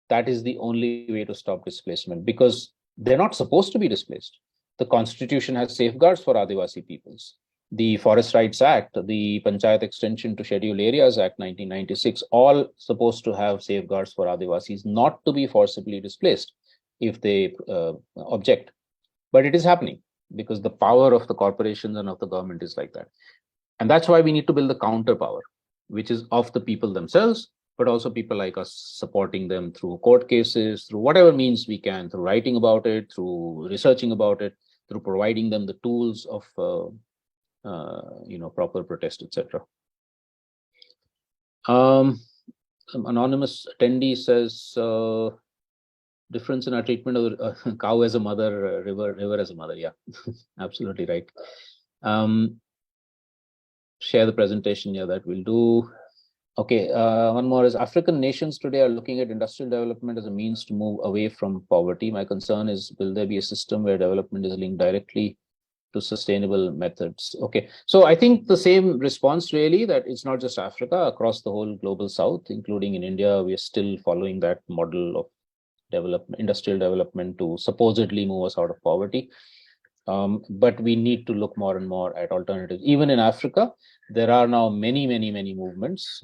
that is the only way to stop displacement, because they're not supposed to be displaced. The constitution has safeguards for Adivasi peoples. The Forest Rights Act, the Panchayat Extension to Scheduled Areas Act 1996, all supposed to have safeguards for Adivasis not to be forcibly displaced if they object. But it is happening because the power of the corporations and of the government is like that. And that's why we need to build the counter power, which is of the people themselves, but also people like us supporting them through court cases, through whatever means we can, through writing about it, through researching about it, through providing them the tools of proper protest, etc. Anonymous attendee says, difference in our treatment of the cow as a mother, river as a mother. Yeah, absolutely right. Share the presentation. Yeah, that we'll do. Okay, one more is African nations today are looking at industrial development as a means to move away from poverty. My concern is, will there be a system where development is linked directly to sustainable methods? Okay, so I think the same response really, that it's not just Africa, across the whole global south, including in India, we are still following that model of industrial development to supposedly move us out of poverty. But we need to look more and more at alternatives. Even in Africa, there are now many movements,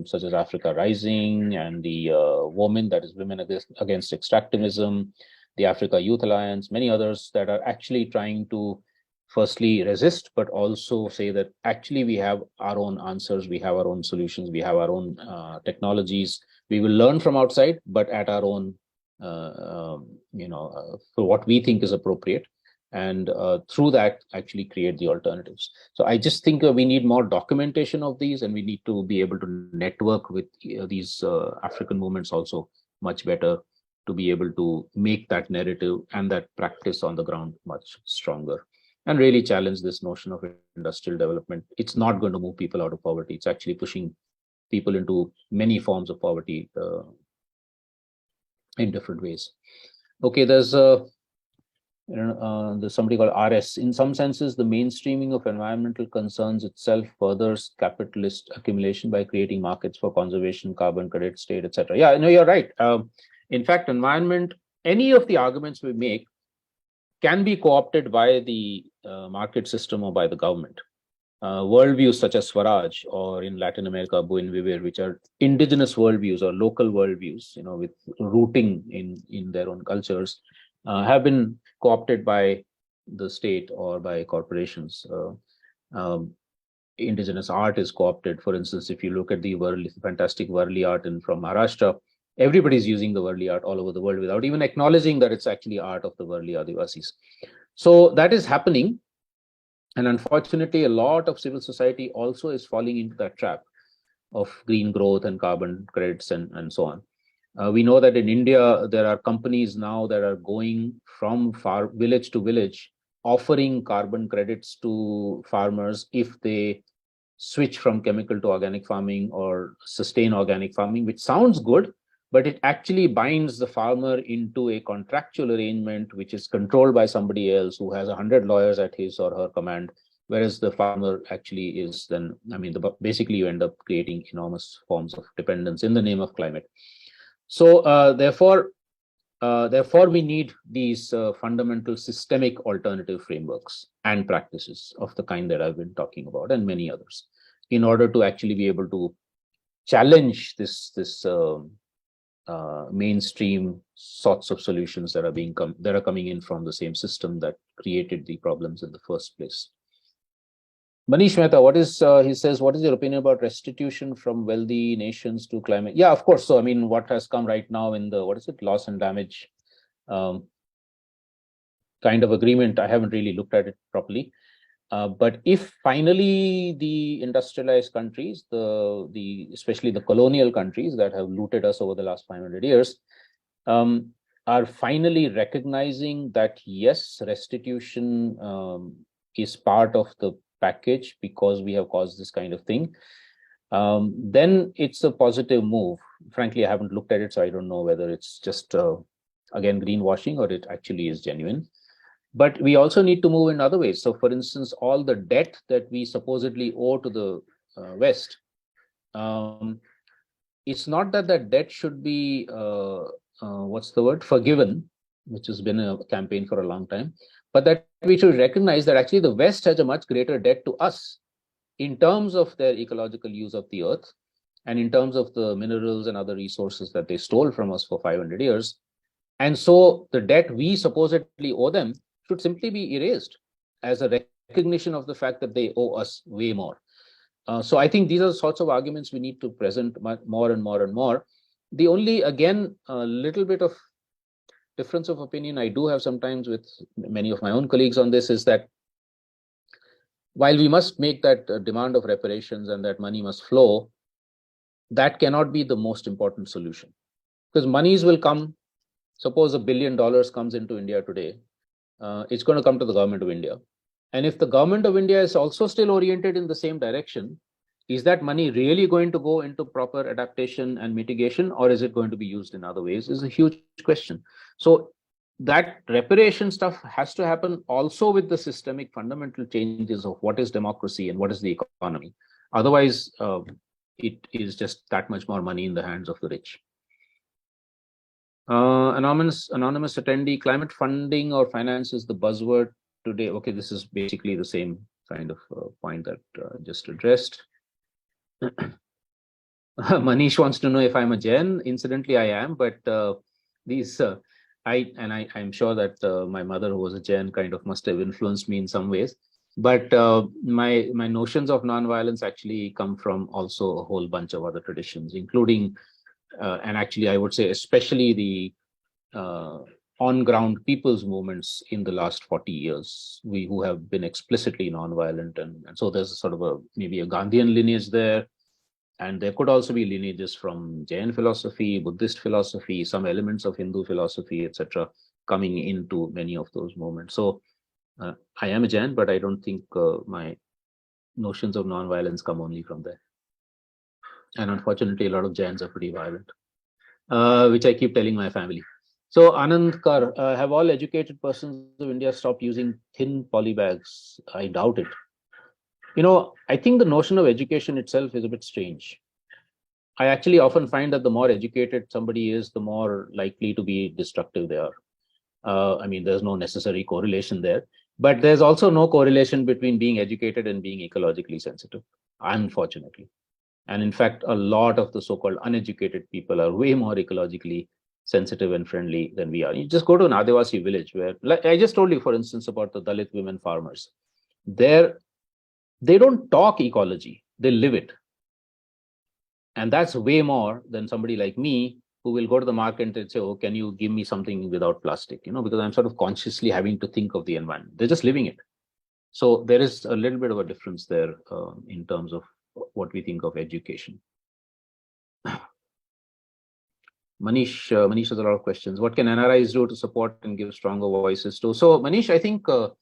such as Africa Rising and the women, that is Women Against Extractivism, the Africa Youth Alliance, many others that are actually trying to firstly resist, but also say that actually we have our own answers, we have our own solutions, we have our own technologies. We will learn from outside, but at our own, for what we think is appropriate. And through that, actually create the alternatives. So I just think we need more documentation of these, and we need to be able to network with these African movements also much better to be able to make that narrative and that practice on the ground much stronger, and really challenge this notion of industrial development. It's not going to move people out of poverty. It's actually pushing people into many forms of poverty in different ways. Okay, there's somebody called RS. In some senses, the mainstreaming of environmental concerns itself furthers capitalist accumulation by creating markets for conservation, carbon credit, state, etc. Yeah, no, you're right. In fact, environment, any of the arguments we make can be co-opted by the market system or by the government. Worldviews such as Swaraj, or in Latin America, Buen Vivir, which are indigenous worldviews or local worldviews, with rooting in their own cultures, have been co-opted by the state or by corporations. Indigenous art is co-opted. For instance, if you look at the fantastic Varli art from Maharashtra, everybody's using the Varli art all over the world without even acknowledging that it's actually art of the Varli Adivasis. So that is happening. And unfortunately, a lot of civil society also is falling into that trap of green growth and carbon credits and so on. We know that in India, there are companies now that are going from village to village, offering carbon credits to farmers if they switch from chemical to organic farming or sustain organic farming, which sounds good, but it actually binds the farmer into a contractual arrangement, which is controlled by somebody else who has 100 lawyers at his or her command, whereas the farmer actually is then, basically you end up creating enormous forms of dependence in the name of climate. So therefore, we need these fundamental systemic alternative frameworks and practices of the kind that I've been talking about, and many others, in order to actually be able to challenge this mainstream sorts of solutions that are coming in from the same system that created the problems in the first place. Manish Mehta, he says, what is your opinion about restitution from wealthy nations to climate? Yeah, of course. So, what has come right now in the, loss and damage kind of agreement, I haven't really looked at it properly. But if finally the industrialized countries, especially the colonial countries that have looted us over the last 500 years, are finally recognizing that, yes, restitution is part of the package because we have caused this kind of thing, then it's a positive move. Frankly, I haven't looked at it, so I don't know whether it's just, again, greenwashing or it actually is genuine. But we also need to move in other ways. So, for instance, all the debt that we supposedly owe to the West, it's not that that debt should be, what's the word, forgiven, which has been a campaign for a long time, but that we should recognize that actually the West has a much greater debt to us in terms of their ecological use of the earth and in terms of the minerals and other resources that they stole from us for 500 years. And so the debt we supposedly owe them should simply be erased as a recognition of the fact that they owe us way more. So I think these are the sorts of arguments we need to present more and more and more. The only, again, a little bit of difference of opinion I do have sometimes with many of my own colleagues on this is that while we must make that demand of reparations and that money must flow, that cannot be the most important solution. Because monies will come. Suppose $1 billion comes into India today, it's going to come to the government of India. And if the government of India is also still oriented in the same direction, is that money really going to go into proper adaptation and mitigation, or is it going to be used in other ways, is a huge question. So that reparation stuff has to happen also with the systemic fundamental changes of what is democracy and what is the economy. Otherwise, it is just that much more money in the hands of the rich. Anonymous attendee, climate funding or finance is the buzzword today. Okay, this is basically the same kind of point that just addressed. Manish wants to know if I'm a Jain. Incidentally, I am, but I'm sure that my mother, who was a Jain, kind of must have influenced me in some ways. But my notions of nonviolence actually come from also a whole bunch of other traditions, including and actually I would say especially the on-ground people's movements in the last 40 years, who have been explicitly nonviolent, and so there's a sort of maybe a Gandhian lineage there, and there could also be lineages from Jain philosophy, Buddhist philosophy, some elements of Hindu philosophy, etc., coming into many of those movements. So I am a Jain, but I don't think my notions of nonviolence come only from there. And unfortunately, a lot of Jains are pretty violent, which I keep telling my family. So Anand Kar, have all educated persons of India stopped using thin poly bags? I doubt it. You know, I think the notion of education itself is a bit strange. I actually often find that the more educated somebody is, the more likely to be destructive they are. I mean, there's no necessary correlation there, but there's also no correlation between being educated and being ecologically sensitive, unfortunately. And in fact, a lot of the so-called uneducated people are way more ecologically sensitive and friendly than we are. You just go to an Adivasi village where, like I just told you, for instance, about the Dalit women farmers. They don't talk ecology, they live it. And that's way more than somebody like me who will go to the market and say, oh, can you give me something without plastic? You know, because I'm sort of consciously having to think of the environment. They're just living it. So there is a little bit of a difference there in terms of what we think of education. Manish has a lot of questions. What can NRIs do to support and give stronger voices to? So Manish, I think, well,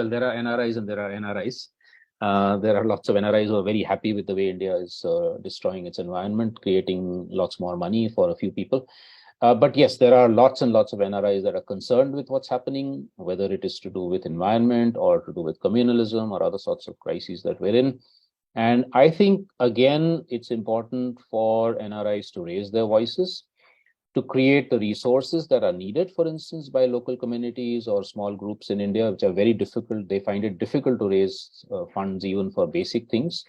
there are NRIs and there are NRIs. There are lots of NRIs who are very happy with the way India is destroying its environment, creating lots more money for a few people. But yes, there are lots and lots of NRIs that are concerned with what's happening, whether it is to do with environment or to do with communalism or other sorts of crises that we're in. And I think, again, it's important for NRIs to raise their voices, to create the resources that are needed, for instance, by local communities or small groups in India, which are very difficult. They find it difficult to raise funds even for basic things.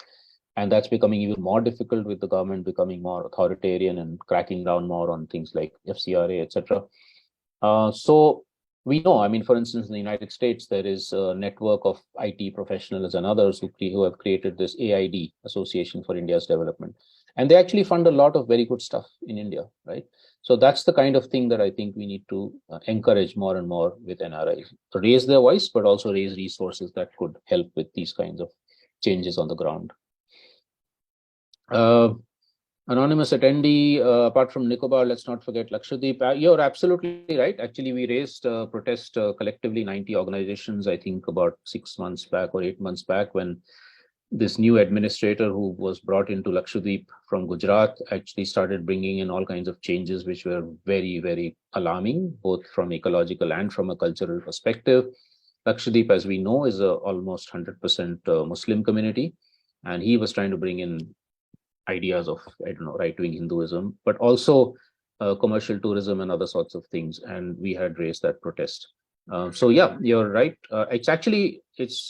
And that's becoming even more difficult with the government becoming more authoritarian and cracking down more on things like FCRA, etc. So we know, I mean, for instance, in the United States, there is a network of IT professionals and others who have created this AID, Association for India's Development. And they actually fund a lot of very good stuff in India, right? So that's the kind of thing that I think we need to encourage more and more with NRIs. To raise their voice, but also raise resources that could help with these kinds of changes on the ground. Anonymous attendee, apart from Nicobar, let's not forget Lakshadweep. You're absolutely right. Actually, we raised protest collectively 90 organizations, I think about 6 months back or 8 months back, when this new administrator who was brought into Lakshadweep from Gujarat actually started bringing in all kinds of changes which were very, very alarming, both from ecological and from a cultural perspective. Lakshadweep, as we know, is a almost 100% Muslim community. and he was trying to bring in ideas of, I don't know, right-wing Hinduism, but also commercial tourism and other sorts of things. And we had raised that protest. So yeah, you're right. It's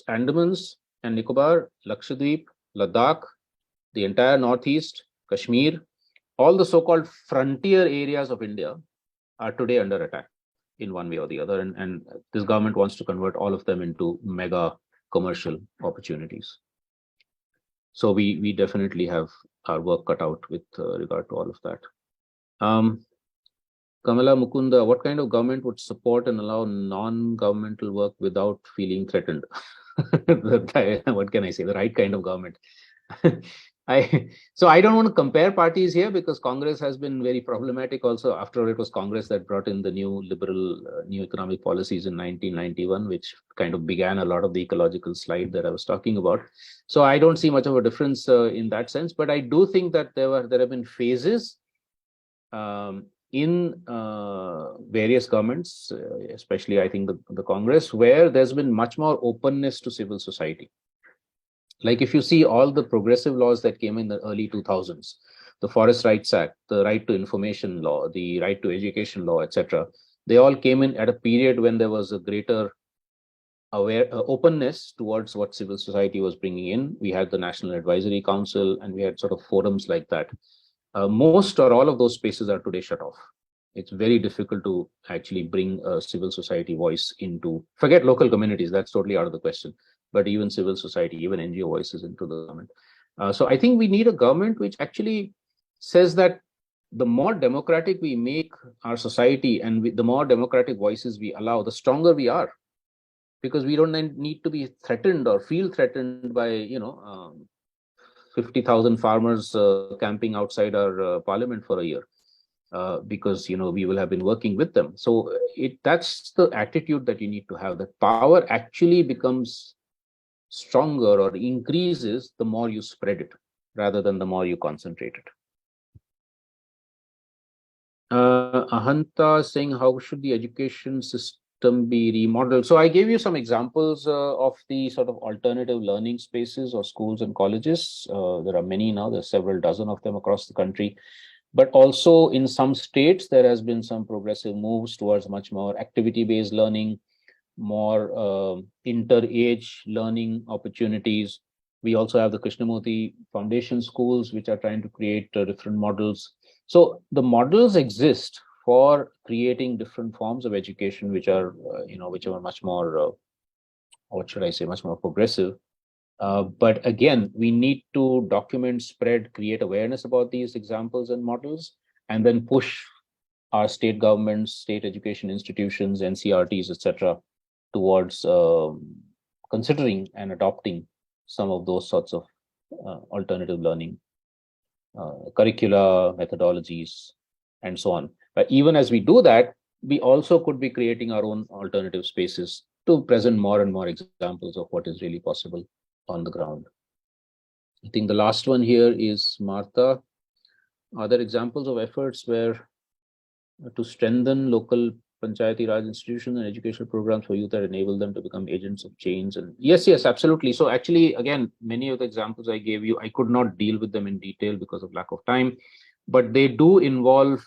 Andamans and Nicobar, Lakshadweep, Ladakh, the entire Northeast, Kashmir, all the so-called frontier areas of India are today under attack in one way or the other. And this government wants to convert all of them into mega commercial opportunities. So we definitely have our work cut out with regard to all of that. Kamala Mukunda, what kind of government would support and allow non-governmental work without feeling threatened? What can I say? The right kind of government. So I don't want to compare parties here, because Congress has been very problematic also. After all, it was Congress that brought in the new liberal new economic policies in 1991, which kind of began a lot of the ecological slide that I was talking about. So I don't see much of a difference in that sense, but I do think that there have been phases in various governments, especially I think the Congress, where there's been much more openness to civil society. Like if you see all the progressive laws that came in the early 2000s, the Forest Rights Act, the Right to Information Law, the Right to Education Law, etc., they all came in at a period when there was a greater openness towards what civil society was bringing in. We had the National Advisory Council, and we had sort of forums like that. Most or all of those spaces are today shut off. It's very difficult to actually bring a civil society voice into, forget local communities, that's totally out of the question, but even civil society, even NGO voices into the government. So I think we need a government which actually says that the more democratic we make our society, and the more democratic voices we allow, the stronger we are, because we don't need to be threatened or feel threatened by 50,000 farmers camping outside our parliament for a year, because we will have been working with them. So that's the attitude that you need to have, that power actually becomes stronger or increases the more you spread it, rather than the more you concentrate it. Ahanta saying, how should the education system be remodeled? So I gave you some examples of the sort of alternative learning spaces or schools and colleges. There are many now, there's several dozen of them across the country. But also in some states, there has been some progressive moves towards much more activity-based learning, more inter-age learning opportunities. We also have the Krishnamurti Foundation schools, which are trying to create different models. So the models exist for creating different forms of education, which are, which are much more, what should I say, much more progressive. But again, we need to document, spread, create awareness about these examples and models, and then push our state governments, state education institutions, NCRTs, etc., towards considering and adopting some of those sorts of alternative learning curricula, methodologies, and so on. But even as we do that, we also could be creating our own alternative spaces to present more and more examples of what is really possible on the ground. I think the last one here is Martha. Are there examples of efforts where to strengthen local Panchayati Raj institutions and educational programs for youth that enable them to become agents of change? And yes, absolutely. So actually, again, many of the examples I gave you, I could not deal with them in detail because of lack of time, but they do involve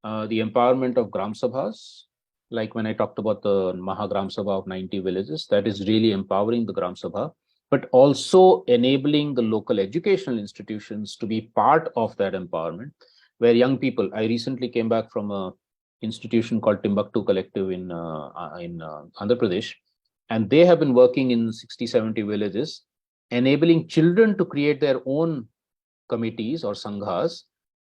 the empowerment of Gram Sabhas. Like when I talked about the Maha Gram Sabha of 90 villages, that is really empowering the Gram Sabha, but also enabling the local educational institutions to be part of that empowerment, where young people, I recently came back from a institution called Timbuktu Collective in Andhra Pradesh, and they have been working in 60-70 villages, enabling children to create their own committees or sanghas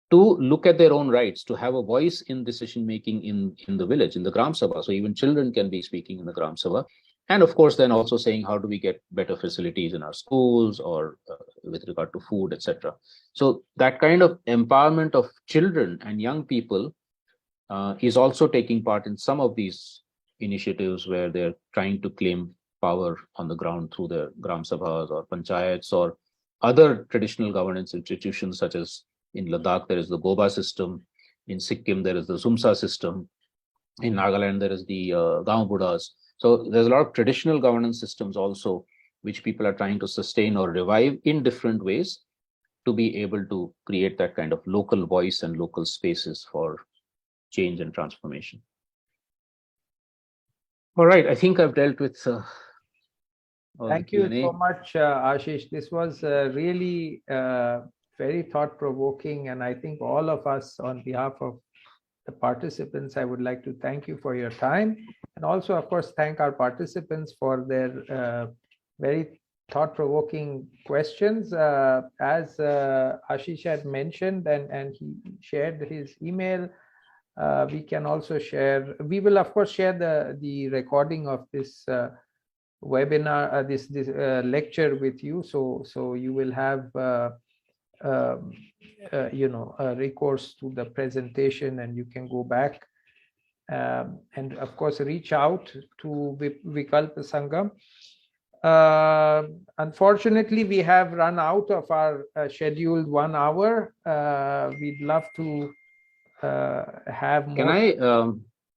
to look at their own rights, to have a voice in decision making in the village, in the Gram Sabha. So even children can be speaking in the Gram Sabha. And of course, then also saying, how do we get better facilities in our schools, or with regard to food, etc. So that kind of empowerment of children and young people is also taking part in some of these initiatives where they're trying to claim power on the ground through their Gram Sabhas or Panchayats or other traditional governance institutions, such as in Ladakh, there is the Goba system. In Sikkim, there is the Zumsa system. In Nagaland, there is the Gaon Buddhas. So there's a lot of traditional governance systems also which people are trying to sustain or revive in different ways to be able to create that kind of local voice and local spaces for change and transformation. All right, I think I've dealt with Thank you so much, Ashish. This was really very thought-provoking, and I think all of us, on behalf of the participants, I would like to thank you for your time, and also, of course, thank our participants for their very thought-provoking questions. As Ashish had mentioned, and he shared his email, we can also share. We will, of course, share the recording of this webinar, this lecture with you, so you will have recourse to the presentation, and you can go back and of course reach out to 𝗵𝗶𝗀𝗃𝗃𝗀. Unfortunately, we have run out of our scheduled 1 hour. We'd love to have more. Can I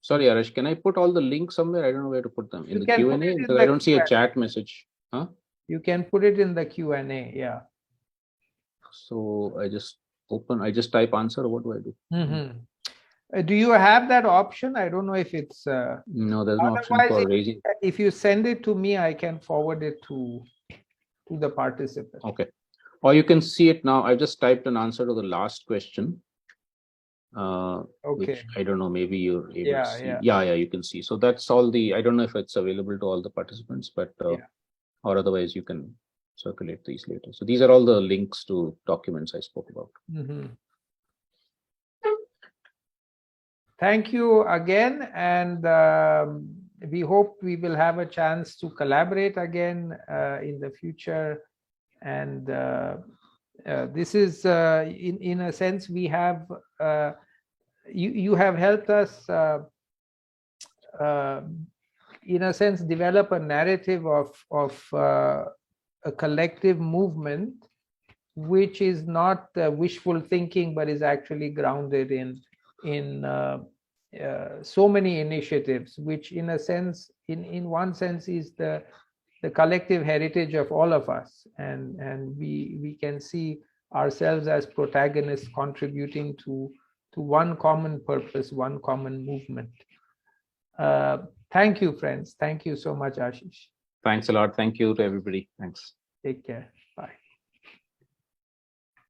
sorry, Arash, can I put all the links somewhere? I don't know where to put them. In the Q&A, because I don't see a chat message. Huh? You can put it in the Q&A, yeah. So I just type answer, or what do I do? Do you have that option? I don't know if it's no, there's no option for raising. If you send it to me, I can forward it to the participant. Okay, or you can see it now. I just typed an answer to the last question. Okay, which I don't know, maybe you're able to see. Yeah, you can see. So that's all the, I don't know if it's available to all the participants, but or otherwise you can circulate these later. So these are all the links to documents I spoke about. Thank you again, and we hope we will have a chance to collaborate again in the future. And this is in a sense, we have you have helped us in a sense develop a narrative of a collective movement, which is not wishful thinking, but is actually grounded in so many initiatives, which in a sense, in one sense, is the collective heritage of all of us, and we can see ourselves as protagonists contributing to one common purpose, one common movement. Thank you, friends. Thank you so much, Ashish. Thanks a lot. Thank you to everybody. Thanks. Take care.